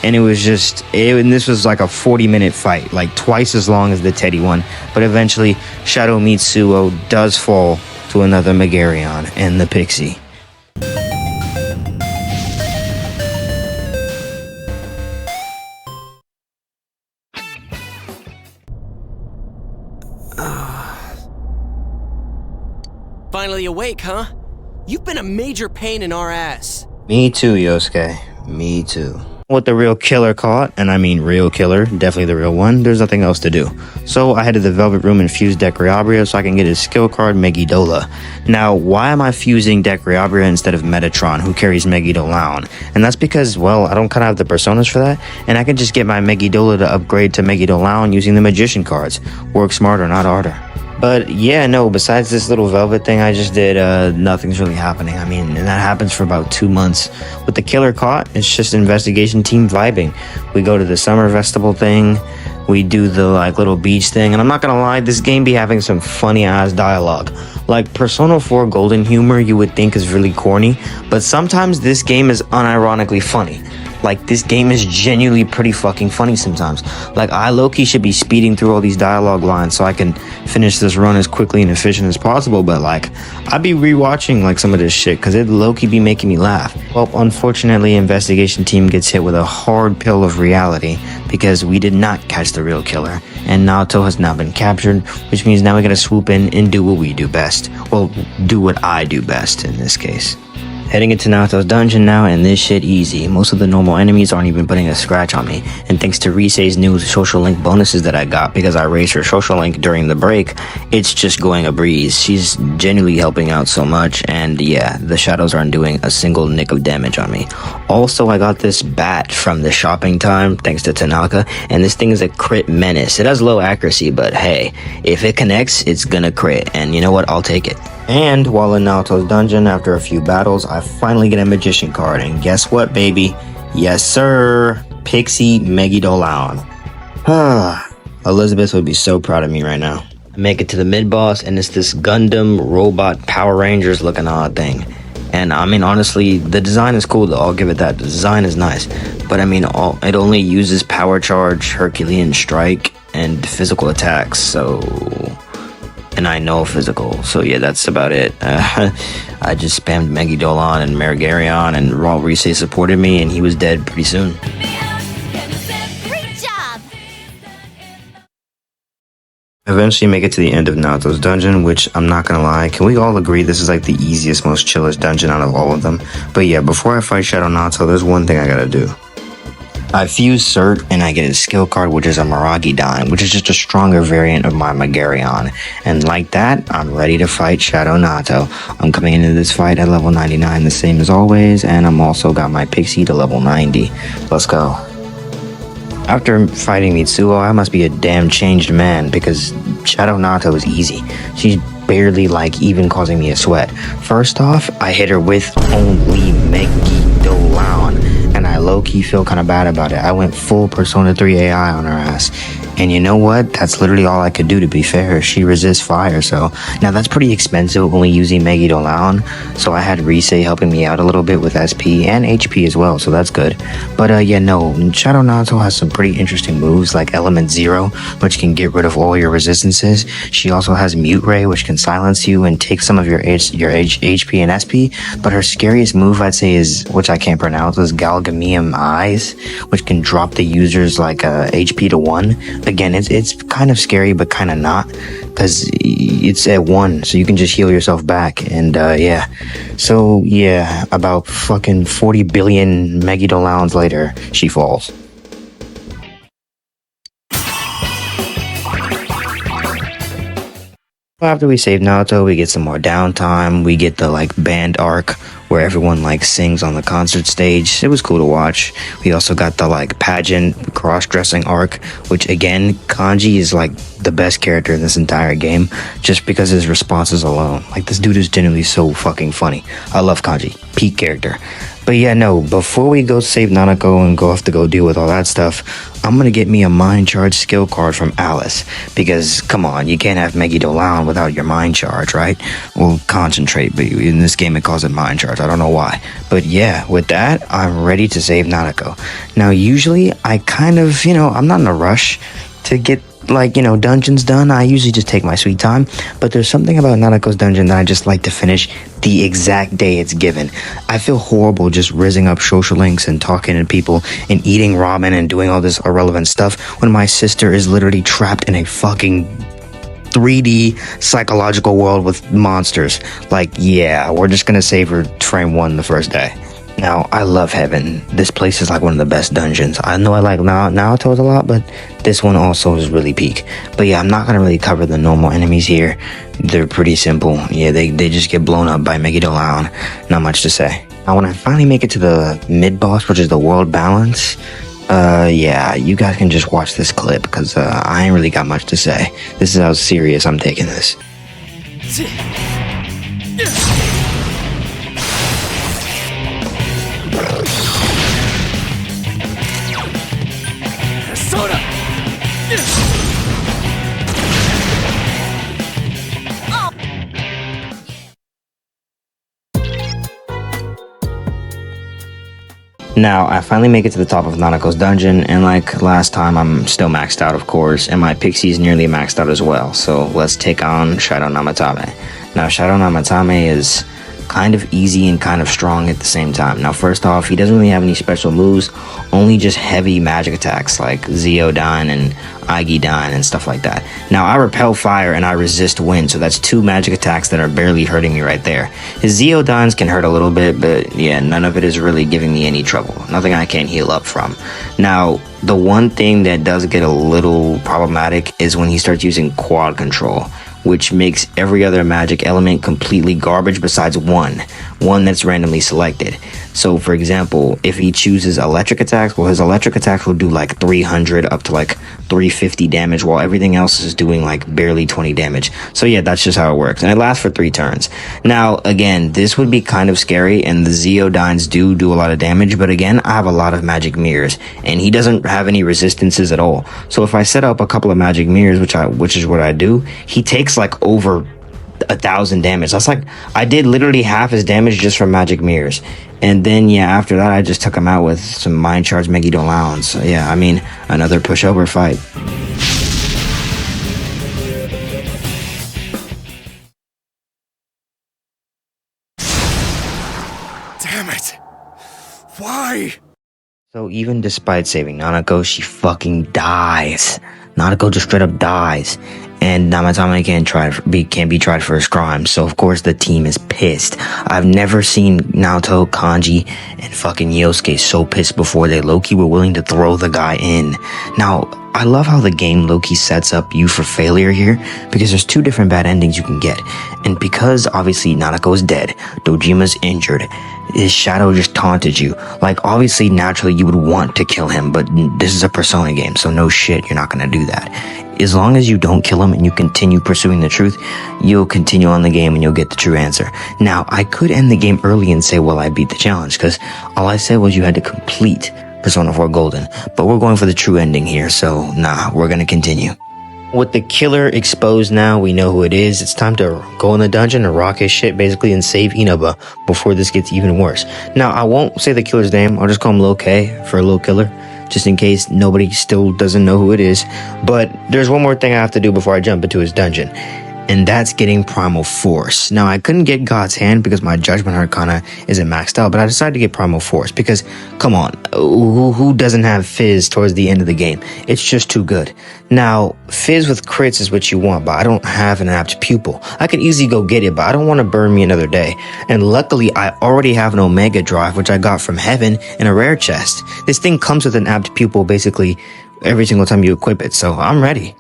A: And it was just, and this was like a 40-minute fight, like twice as long as the Teddie one. But eventually, Shadow Mitsuo does fall to another Megarion and the Pixie.
G: Finally awake, huh? You've been a major pain in our ass.
A: Me too, Yosuke. Me too. With the real killer caught, and I mean real killer, definitely the real one, there's nothing else to do. So I head to the Velvet Room and fuse Decryabria so I can get his skill card, Megidola. Now, why am I fusing Decryabria instead of Metatron, who carries Megidolaon? And that's because, well, I don't kind of have the personas for that, and I can just get my Megidola to upgrade to Megidolaon using the Magician cards. Work smarter, not harder. But yeah, no, besides this little Velvet thing I just did, nothing's really happening. I mean, and that happens for about 2 months. With the killer caught, it's just investigation team vibing. We go to the summer festival thing, we do the like little beach thing, and I'm not gonna lie, this game be having some funny ass dialogue. Like Persona 4 Golden humor you would think is really corny, but sometimes this game is unironically funny. Like, this game is genuinely pretty fucking funny sometimes. Like, I low-key should be speeding through all these dialogue lines so I can finish this run as quickly and efficient as possible, but, like, I'd be rewatching, like, some of this shit, because it low-key be making me laugh. Well, unfortunately, investigation team gets hit with a hard pill of reality, because we did not catch the real killer, and Naoto has now been captured, which means now we gotta swoop in and do what we do best. Well, do what I do best, in this case. Heading into Naoto's dungeon now, and this shit easy. Most of the normal enemies aren't even putting a scratch on me. And thanks to Risei's new social link bonuses that I got because I raised her social link during the break, it's just going a breeze. She's genuinely helping out so much, and yeah, the shadows aren't doing a single nick of damage on me. Also, I got this bat from the shopping time, thanks to Tanaka, and this thing is a crit menace. It has low accuracy, but hey, if it connects, it's gonna crit, and you know what, I'll take it. And while in Naoto's dungeon, after a few battles, I finally get a Magician card, and guess what, baby? Yes, sir! Pixie Megidolaon. Elizabeth would be so proud of me right now. I make it to the mid-boss, and it's this Gundam robot Power Rangers looking odd thing. And I mean, honestly, the design is cool though, I'll give it that. The design is nice. But I mean, it only uses Power Charge, Herculean Strike, and physical attacks, so... And I know physical, so yeah, that's about it. I just spammed Megidolon and Margarion, and Raw Rise supported me, and he was dead pretty soon.
F: Great job!
A: Eventually make it to the end of Naoto's dungeon, which I'm not gonna lie, can we all agree this is like the easiest, most chillest dungeon out of all of them? But yeah, before I fight Shadow Naoto, there's one thing I gotta do. I fuse Cert and I get a skill card, which is a Maragidon, which is just a stronger variant of my Megarion. And like that, I'm ready to fight Shadow Naoto. I'm coming into this fight at level 99, the same as always, and I'm also got my Pixie to level 90. Let's go. After fighting Mitsuo, I must be a damn changed man, because Shadow Naoto is easy. She's barely like even causing me a sweat. First off, I hit her with only Megidolon, and I low-key feel kind of bad about it. I went full Persona 3 AI on her ass. And you know what? That's literally all I could do, to be fair. She resists fire, so... Now, that's pretty expensive, only using Megidolon. So I had Rise helping me out a little bit with SP and HP as well, so that's good. But, yeah, no. Shadow Naoto has some pretty interesting moves, like Element 0, which can get rid of all your resistances. She also has Mute Ray, which can silence you and take some of your HP and SP. But her scariest move, I'd say, is... which I can't pronounce, is Galgamium Eyes, which can drop the user's, like, HP to 1. Again, it's kind of scary, but kind of not, because it's at 1, so you can just heal yourself back, and yeah. So, yeah, about fucking 40 billion Megidolons later, she falls. After we save Naoto, we get some more downtime. We get the like band arc where everyone like sings on the concert stage. It was cool to watch. We also got the like pageant cross-dressing arc, which again, Kanji is like the best character in this entire game just because his responses alone. Like, this dude is genuinely so fucking funny. I love Kanji. Peak character. But yeah, no, before we go save Nanako and go have to go deal with all that stuff, I'm gonna get me a Mind Charge skill card from Atlus. Because, come on, you can't have Megidolon without your Mind Charge, right? Well, concentrate, but in this game it calls it Mind Charge. I don't know why. But yeah, with that, I'm ready to save Nanako. Now, usually, I kind of, I'm not in a rush to get dungeons done. I usually just take my sweet time, but there's something about Nanako's dungeon that I just like to finish the exact day it's given. I feel horrible just rizzing up social links and talking to people and eating ramen and doing all this irrelevant stuff when my sister is literally trapped in a fucking 3D psychological world with monsters. Like, yeah, we're just gonna save her frame 1 the first day. Now, I love Heaven. This place is like one of the best dungeons. I know I like Naoto's a lot, but this one also is really peak. But yeah, I'm not going to really cover the normal enemies here. They're pretty simple. Yeah, they just get blown up by Megidolon. Not much to say. Now, when I finally make it to the mid-boss, which is the world balance, yeah, you guys can just watch this clip, because I ain't really got much to say. This is how serious I'm taking this. Now, I finally make it to the top of Nanako's dungeon, and like last time, I'm still maxed out, of course, and my Pixie is nearly maxed out as well, so let's take on Shadow Namatame. Now, Shadow Namatame is kind of easy and kind of strong at the same time. Now, first off, he doesn't really have any special moves, only just heavy magic attacks like Zeodine and Aigidine and stuff like that. Now, I repel fire and I resist wind, so that's 2 magic attacks that are barely hurting me right there. His Zeodines can hurt a little bit, but yeah, none of it is really giving me any trouble. Nothing I can't heal up from. Now, the one thing that does get a little problematic is when he starts using quad control, which makes every other magic element completely garbage besides one that's randomly selected. So, for example, if he chooses electric attacks, well, his electric attacks will do like 300 up to like 350 damage, while everything else is doing like barely 20 damage. So yeah, that's just how it works, and it lasts for 3 turns. Now, again, this would be kind of scary, and the Zeodines do a lot of damage, but again, I have a lot of magic mirrors, and he doesn't have any resistances at all. So if I set up a couple of magic mirrors, which is what I do, he takes like over 1,000 damage. That's like, I did literally half his damage just from magic mirrors. And then, yeah, after that, I just took him out with some Mind Charge Megidolons. So, yeah, I mean, another pushover fight.
B: Why?
A: So even despite saving Nanako, she fucking dies. Nanako just straight up dies. And Namatame can't be tried for his crime. So of course the team is pissed. I've never seen Naoto, Kanji, and fucking Yosuke so pissed before. They low-key were willing to throw the guy in. Now, I love how the game low-key sets up you for failure here, because there's two different bad endings you can get. And because obviously Nanako is dead, Dojima's injured, his shadow just taunted you. Like, obviously, naturally, you would want to kill him, but this is a Persona game, so no shit, you're not gonna do that. As long as you don't kill him and you continue pursuing the truth, you'll continue on the game and you'll get the true answer. Now, I could end the game early and say, well, I beat the challenge, because all I said was you had to complete Persona 4 Golden, but we're going for the true ending here, so nah, we're gonna continue. With the killer exposed now, we know who it is. It's time to go in the dungeon and rock his shit, basically, and save Inaba before this gets even worse. Now, I won't say the killer's name. I'll just call him Lil K for Lil Killer, just in case nobody still doesn't know who it is. But there's one more thing I have to do before I jump into his dungeon, and that's getting Primal Force. Now, I couldn't get God's Hand because my Judgment Arcana isn't maxed out, but I decided to get Primal Force because, come on, who doesn't have Fizz towards the end of the game? It's just too good. Now, Fizz with crits is what you want, but I don't have an apt pupil. I could easily go get it, but I don't want to burn me another day. And luckily, I already have an Omega Drive, which I got from Heaven in a rare chest. This thing comes with an apt pupil basically every single time you equip it, so I'm ready.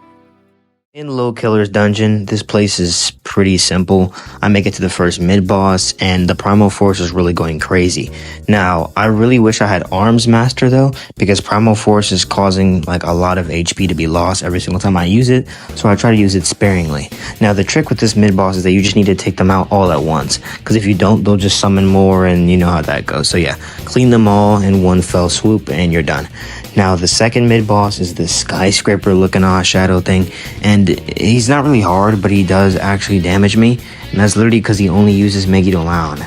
A: In Lil Killer's dungeon, this place is pretty simple. I make it to the first mid-boss, and the Primal Force is really going crazy. Now, I really wish I had Arms Master, though, because Primal Force is causing, like, a lot of HP to be lost every single time I use it, so I try to use it sparingly. Now, the trick with this mid-boss is that you just need to take them out all at once, because if you don't, they'll just summon more, and you know how that goes. So yeah, clean them all in one fell swoop, and you're done. Now, the second mid-boss is this skyscraper-looking shadow thing, and he's not really hard, but he does actually damage me, and that's literally because he only uses Megiddo Lounge.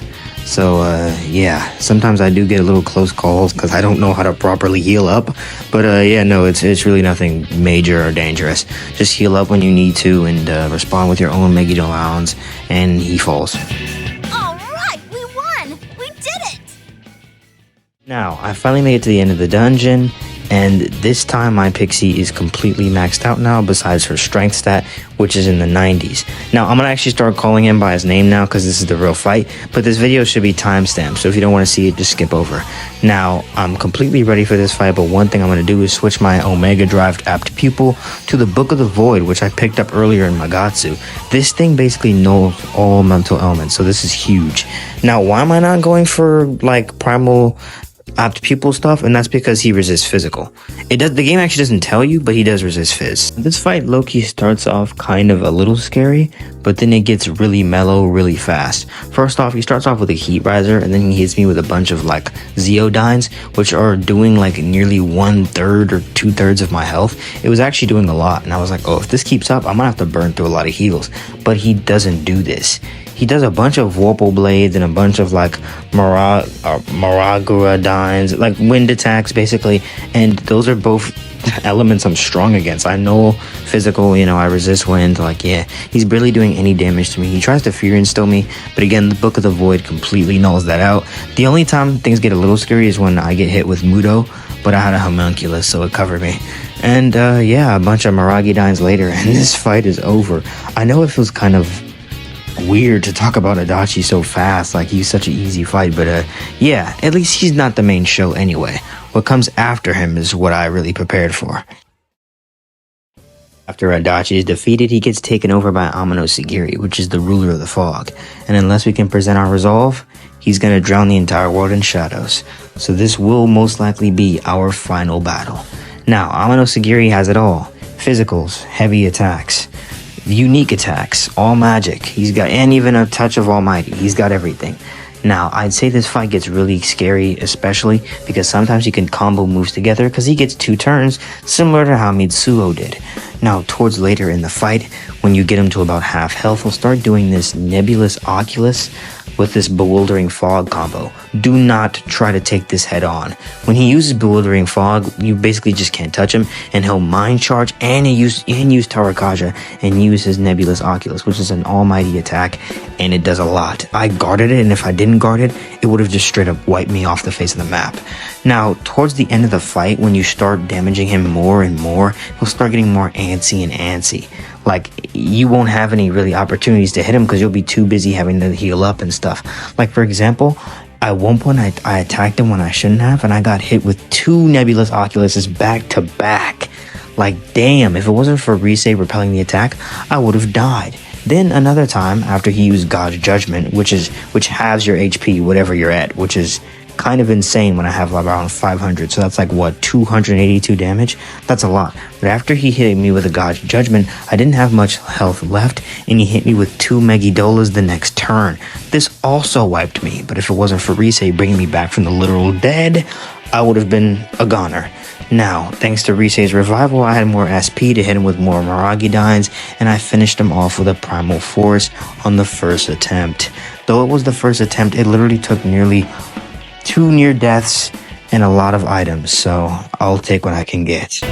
A: So, yeah, sometimes I do get a little close calls because I don't know how to properly heal up, but yeah, no, it's really nothing major or dangerous. Just heal up when you need to and respond with your own Megiddo Lounge, and he falls.
F: All right, we won! We did it!
A: Now, I finally made it to the end of the dungeon, and this time my Pixie is completely maxed out now, besides her strength stat, which is in the 90s. Now, I'm gonna actually start calling him by his name now, because this is the real fight, but this video should be timestamped, so if you don't want to see it, just skip over. Now, I'm completely ready for this fight, but one thing I'm gonna do is switch my Omega Drive apt pupil to the Book of the Void, which I picked up earlier in Magatsu. This thing basically knows all mental elements, so this is huge. Now, why am I not going for, like, primal apt pupil stuff? And that's because he resists physical. The game actually doesn't tell you, but he does resist fizz. This fight low-key starts off kind of a little scary, but then it gets really mellow really fast. First off, he starts off with a heat riser, and then he hits me with a bunch of like Zeodynes, which are doing like nearly 1/3 or 2/3 of my health. It was actually doing a lot, and I was like, oh, if this keeps up, I'm gonna have to burn through a lot of heals. But he doesn't do this. He does a bunch of Warple Blades and a bunch of like Maragradines, like wind attacks basically, and those are both elements I'm strong against. I know physical, you know, I resist wind, like yeah, he's barely doing any damage to me. He tries to fear instill me, but again, the Book of the Void completely nulls that out. The only time things get a little scary is when I get hit with Mudo, but I had a homunculus, so it covered me. And yeah, a bunch of Maragradines later, and this fight is over. I know it feels kind of weird to talk about Adachi so fast, like he's such an easy fight, but yeah, at least he's not the main show anyway. What comes after him is what I really prepared for. After Adachi is defeated, he gets taken over by Amano Sagiri, which is the ruler of the fog, and unless we can present our resolve, he's gonna drown the entire world in shadows. So this will most likely be our final battle. Now, Amano Sagiri has it all. Physicals, heavy attacks, unique attacks, all magic. He's got, and even a touch of Almighty. He's got everything. Now, I'd say this fight gets really scary, especially because sometimes he can combo moves together because he gets 2 turns, similar to how Mitsuo did. Now, towards later in the fight, when you get him to about half health, he'll start doing this nebulous oculus with this bewildering fog combo. Do not try to take this head on. When he uses bewildering fog, you basically just can't touch him, and he'll mind charge and use Tarakaja and use his nebulous oculus, which is an almighty attack, and it does a lot. I guarded it, and if I didn't guard it, it would have just straight up wiped me off the face of the map. Now, towards the end of the fight, when you start damaging him more and more, he'll start getting more antsy and antsy. Like, you won't have any really opportunities to hit him because you'll be too busy having to heal up and stuff. Like, for example, at one point I attacked him when I shouldn't have, and I got hit with 2 nebulous oculuses back to back. Like, damn, if it wasn't for Rise repelling the attack, I would have died. Then another time, after he used God's Judgment, which halves your HP, whatever you're at, which is kind of insane when I have around 500, so that's like, what, 282 damage? That's a lot. But after he hit me with a God's Judgment, I didn't have much health left, and he hit me with 2 Megidolas the next turn. This also wiped me, but if it wasn't for Rise bringing me back from the literal dead, I would have been a goner. Now, thanks to Rise's revival, I had more SP to hit him with more Maragidines, and I finished him off with a Primal Force on the first attempt. Though it was the first attempt, it literally took nearly 2 near deaths and a lot of items, so I'll take what I can get.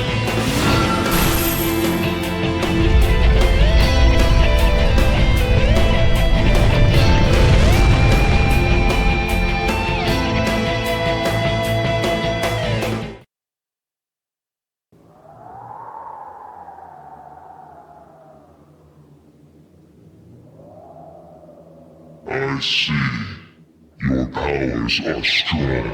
D: I see. Your powers are strong.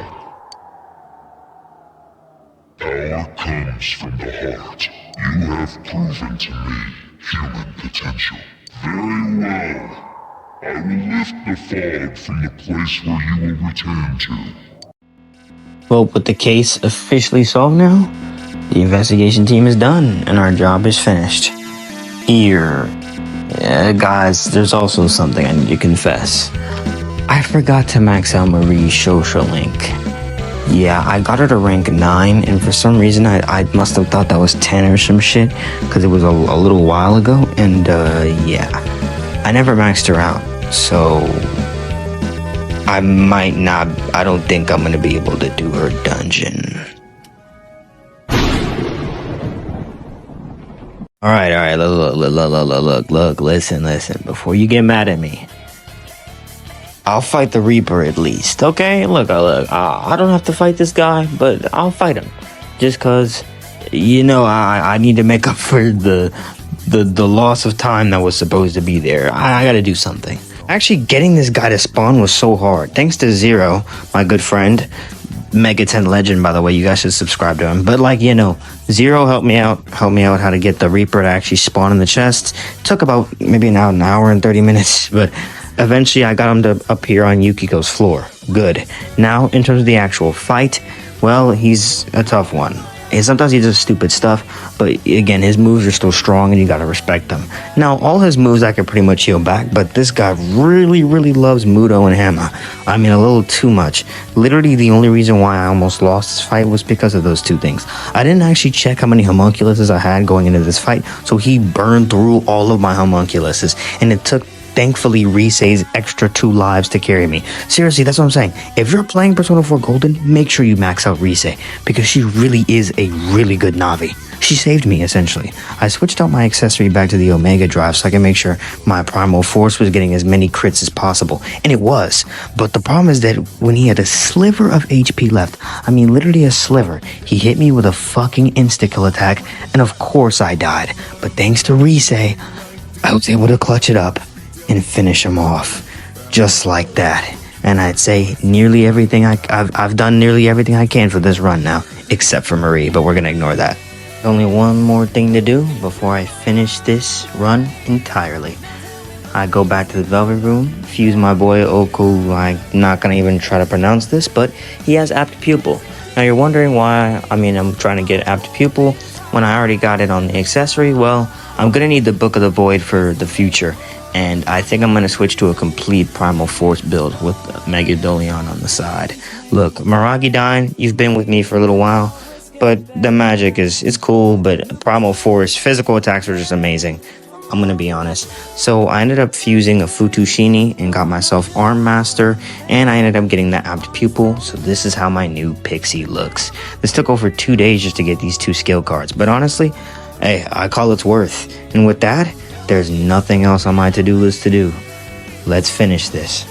D: Power comes from the heart. You have proven to me human potential. Very well. I will lift the fog from the place where you will return to.
A: Well, with the case officially solved now, the investigation team is done and our job is finished. Here. Guys, there's also something I need to confess. I forgot to max out Marie's social link. Yeah, I got her to rank 9, and for some reason I must have thought that was 10 or some shit, because it was a little while ago, and yeah. I never maxed her out, so I don't think I'm gonna be able to do her dungeon. Alright, look, listen, before you get mad at me. I'll fight the Reaper at least, okay? Look, I don't have to fight this guy, but I'll fight him. Just cause, I need to make up for the loss of time that was supposed to be there. I gotta do something. Actually, getting this guy to spawn was so hard. Thanks to Zero, my good friend, Mega 10 legend, by the way, you guys should subscribe to him. But Zero helped me out how to get the Reaper to actually spawn in the chests. Took about maybe an hour and 30 minutes, but eventually I got him to appear on Yukiko's floor. Good. Now, in terms of the actual fight, well, he's a tough one. And sometimes he does stupid stuff, but again, his moves are still strong and you gotta respect them. Now, all his moves I can pretty much heal back, but this guy really, really loves Mudo and Hammer. I mean, a little too much. Literally, the only reason why I almost lost this fight was because of those 2 things. I didn't actually check how many homunculuses I had going into this fight, so he burned through all of my homunculuses, and it took, thankfully, Rise's extra 2 lives to carry me. Seriously, that's what I'm saying. If you're playing Persona 4 Golden, make sure you max out Rise, because she really is a really good Navi. She saved me, essentially. I switched out my accessory back to the Omega Drive so I can make sure my Primal Force was getting as many crits as possible, and it was. But the problem is that when he had a sliver of HP left, I mean literally a sliver, he hit me with a fucking insta-kill attack, and of course I died. But thanks to Rise, I was able to clutch it up and finish him off, just like that. And I'd say nearly everything I've done nearly everything I can for this run now, except for Marie, but we're gonna ignore that. Only one more thing to do before I finish this run entirely. I go back to the Velvet Room, fuse my boy Oku. I'm not gonna even try to pronounce this, but he has Apt Pupil. Now you're wondering why I'm trying to get Apt Pupil when I already got it on the accessory. Well, I'm gonna need the Book of the Void for the future, and I think I'm gonna switch to a complete Primal Force build with Megadolion on the side. Look, Maragidine, you've been with me for a little while. but the magic it's cool, but Primal Force, physical attacks are just amazing. I'm gonna be honest. So I ended up fusing a Futushini and got myself Arm Master, and I ended up getting the Apt Pupil. So this is how my new Pixie looks. This took over 2 days just to get these 2 skill cards, but honestly, hey, I call it's worth. And with that, there's nothing else on my to-do list to do. Let's finish this.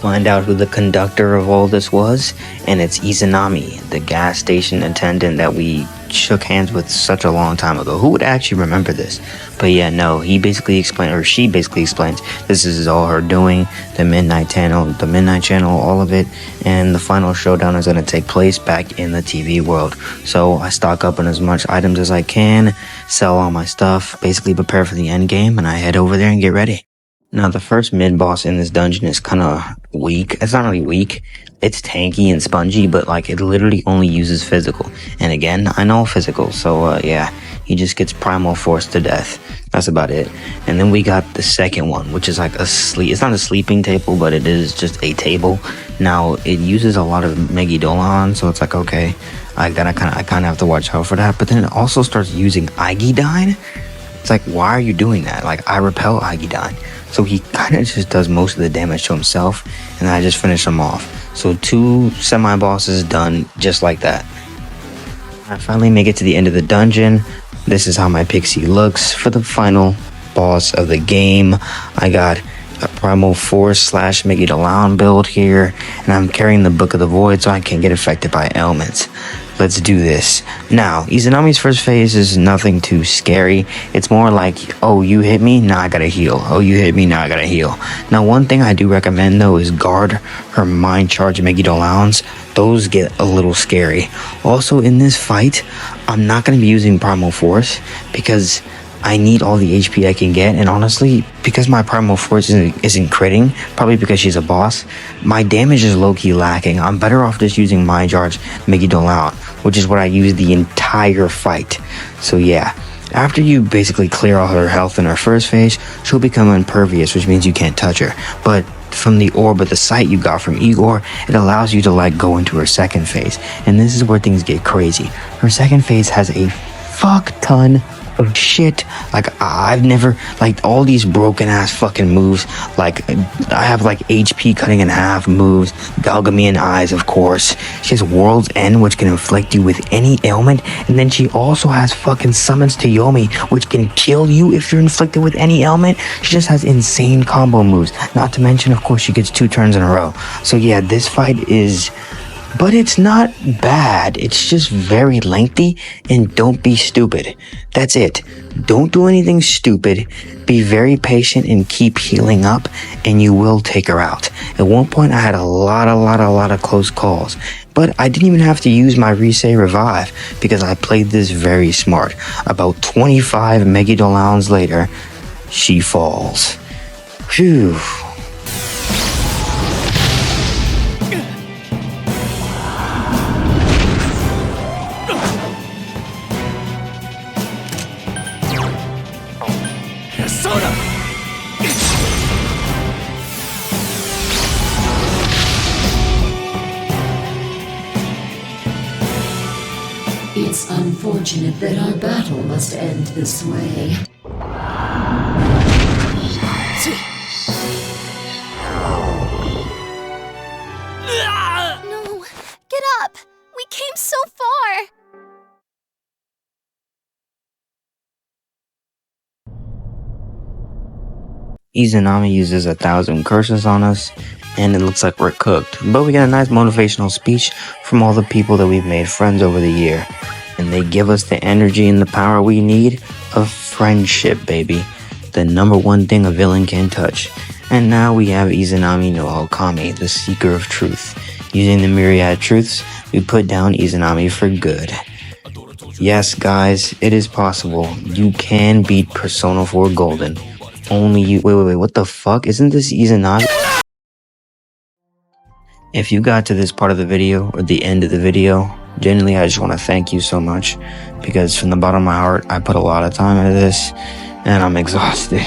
A: Find out who the conductor of all this was, and it's Izanami, the gas station attendant that we shook hands with such a long time ago. Who would actually remember this? But yeah, no, he basically explained, or she basically explains, this is all her doing, the Midnight Channel, all of it, and the final showdown is going to take place back in the TV world. So I stock up on as much items as I can, sell all my stuff, basically prepare for the end game, and I head over there and get ready. Now, the first mid-boss in this dungeon is kind of weak. It's not really weak. It's tanky and spongy, but, like, it literally only uses physical. And again, I know physical, so, yeah, he just gets Primal Force to death. That's about it. And then we got the second one, which is like it's not a sleeping table, but it is just a table. Now, it uses a lot of Megidolon, so it's like, okay, I kind of have to watch out for that. But then it also starts using Aigidine. It's like, why are you doing that? Like, I repel Aigidine. So he kind of just does most of the damage to himself, and I just finish him off. So 2 semi-bosses done just like that. I finally make it to the end of the dungeon. This is how my Pixie looks for the final boss of the game. I got a Primal Force / Megidolon build here, and I'm carrying the Book of the Void so I can't get affected by ailments. Let's do this. Now, Izanami's first phase is nothing too scary. It's more like, oh, you hit me? Now I gotta heal. Oh, you hit me? Now I gotta heal. Now, one thing I do recommend, though, is guard her Mind Charge Megidolons. Those get a little scary. Also, in this fight, I'm not gonna be using Primal Force because I need all the HP I can get, and honestly, because my Primal Force isn't critting, probably because she's a boss, my damage is low-key lacking. I'm better off just using Mind Charge Megidolon, which is what I use the entire fight. So yeah, after you basically clear all her health in her first phase, she'll become impervious, which means you can't touch her. But from the orb of the sight you got from Igor, it allows you to like go into her second phase, and this is where things get crazy. Her second phase has a fuck ton of shit. Like, I've never, like, all these broken ass fucking moves. Like, I have like HP cutting in half moves, Galgamian eyes, of course. She has World's End, which can inflict you with any ailment, and then she also has fucking Summons to Yomi, which can kill you if you're inflicted with any ailment. She just has insane combo moves, not to mention, of course, she gets 2 turns in a row. So yeah, this fight is, but it's not bad. It's just very lengthy, and don't be stupid. That's it. Don't do anything stupid. Be very patient and keep healing up, and you will take her out. At one point, I had a lot of close calls, but I didn't even have to use my Risei Revive because I played this very smart. About 25 Megidolons later, she falls. Phew.
H: It's unfortunate that our battle must end this way.
F: No, get up! We came so far!
A: Izanami uses 1,000 curses on us, and it looks like we're cooked. But we get a nice motivational speech from all the people that we've made friends over the year. And they give us the energy and the power we need of friendship, baby. The #1 thing a villain can touch. And now we have Izanami no Okami, the seeker of truth. Using the myriad truths, we put down Izanami for good. Yes, guys, it is possible. You can beat Persona 4 Golden. Only you. Wait, what the fuck? Isn't this Izanami? If you got to this part of the video, or the end of the video, genuinely I just want to thank you so much, because from the bottom of my heart, I put a lot of time into this, and I'm exhausted.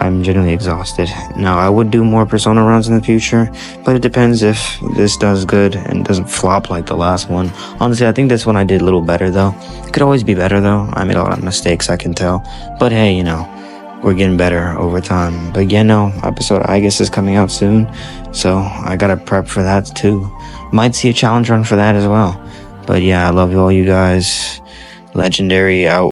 A: I'm genuinely exhausted. Now, I would do more Persona runs in the future, but it depends if this does good and doesn't flop like the last one. Honestly, I think this one I did a little better, though. It could always be better, though. I made a lot of mistakes, I can tell. But hey, you know, we're getting better over time. But yeah, no, episode I guess is coming out soon, so I gotta prep for that too. Might see a challenge run for that as well. But yeah, I love all you guys. Legendary out.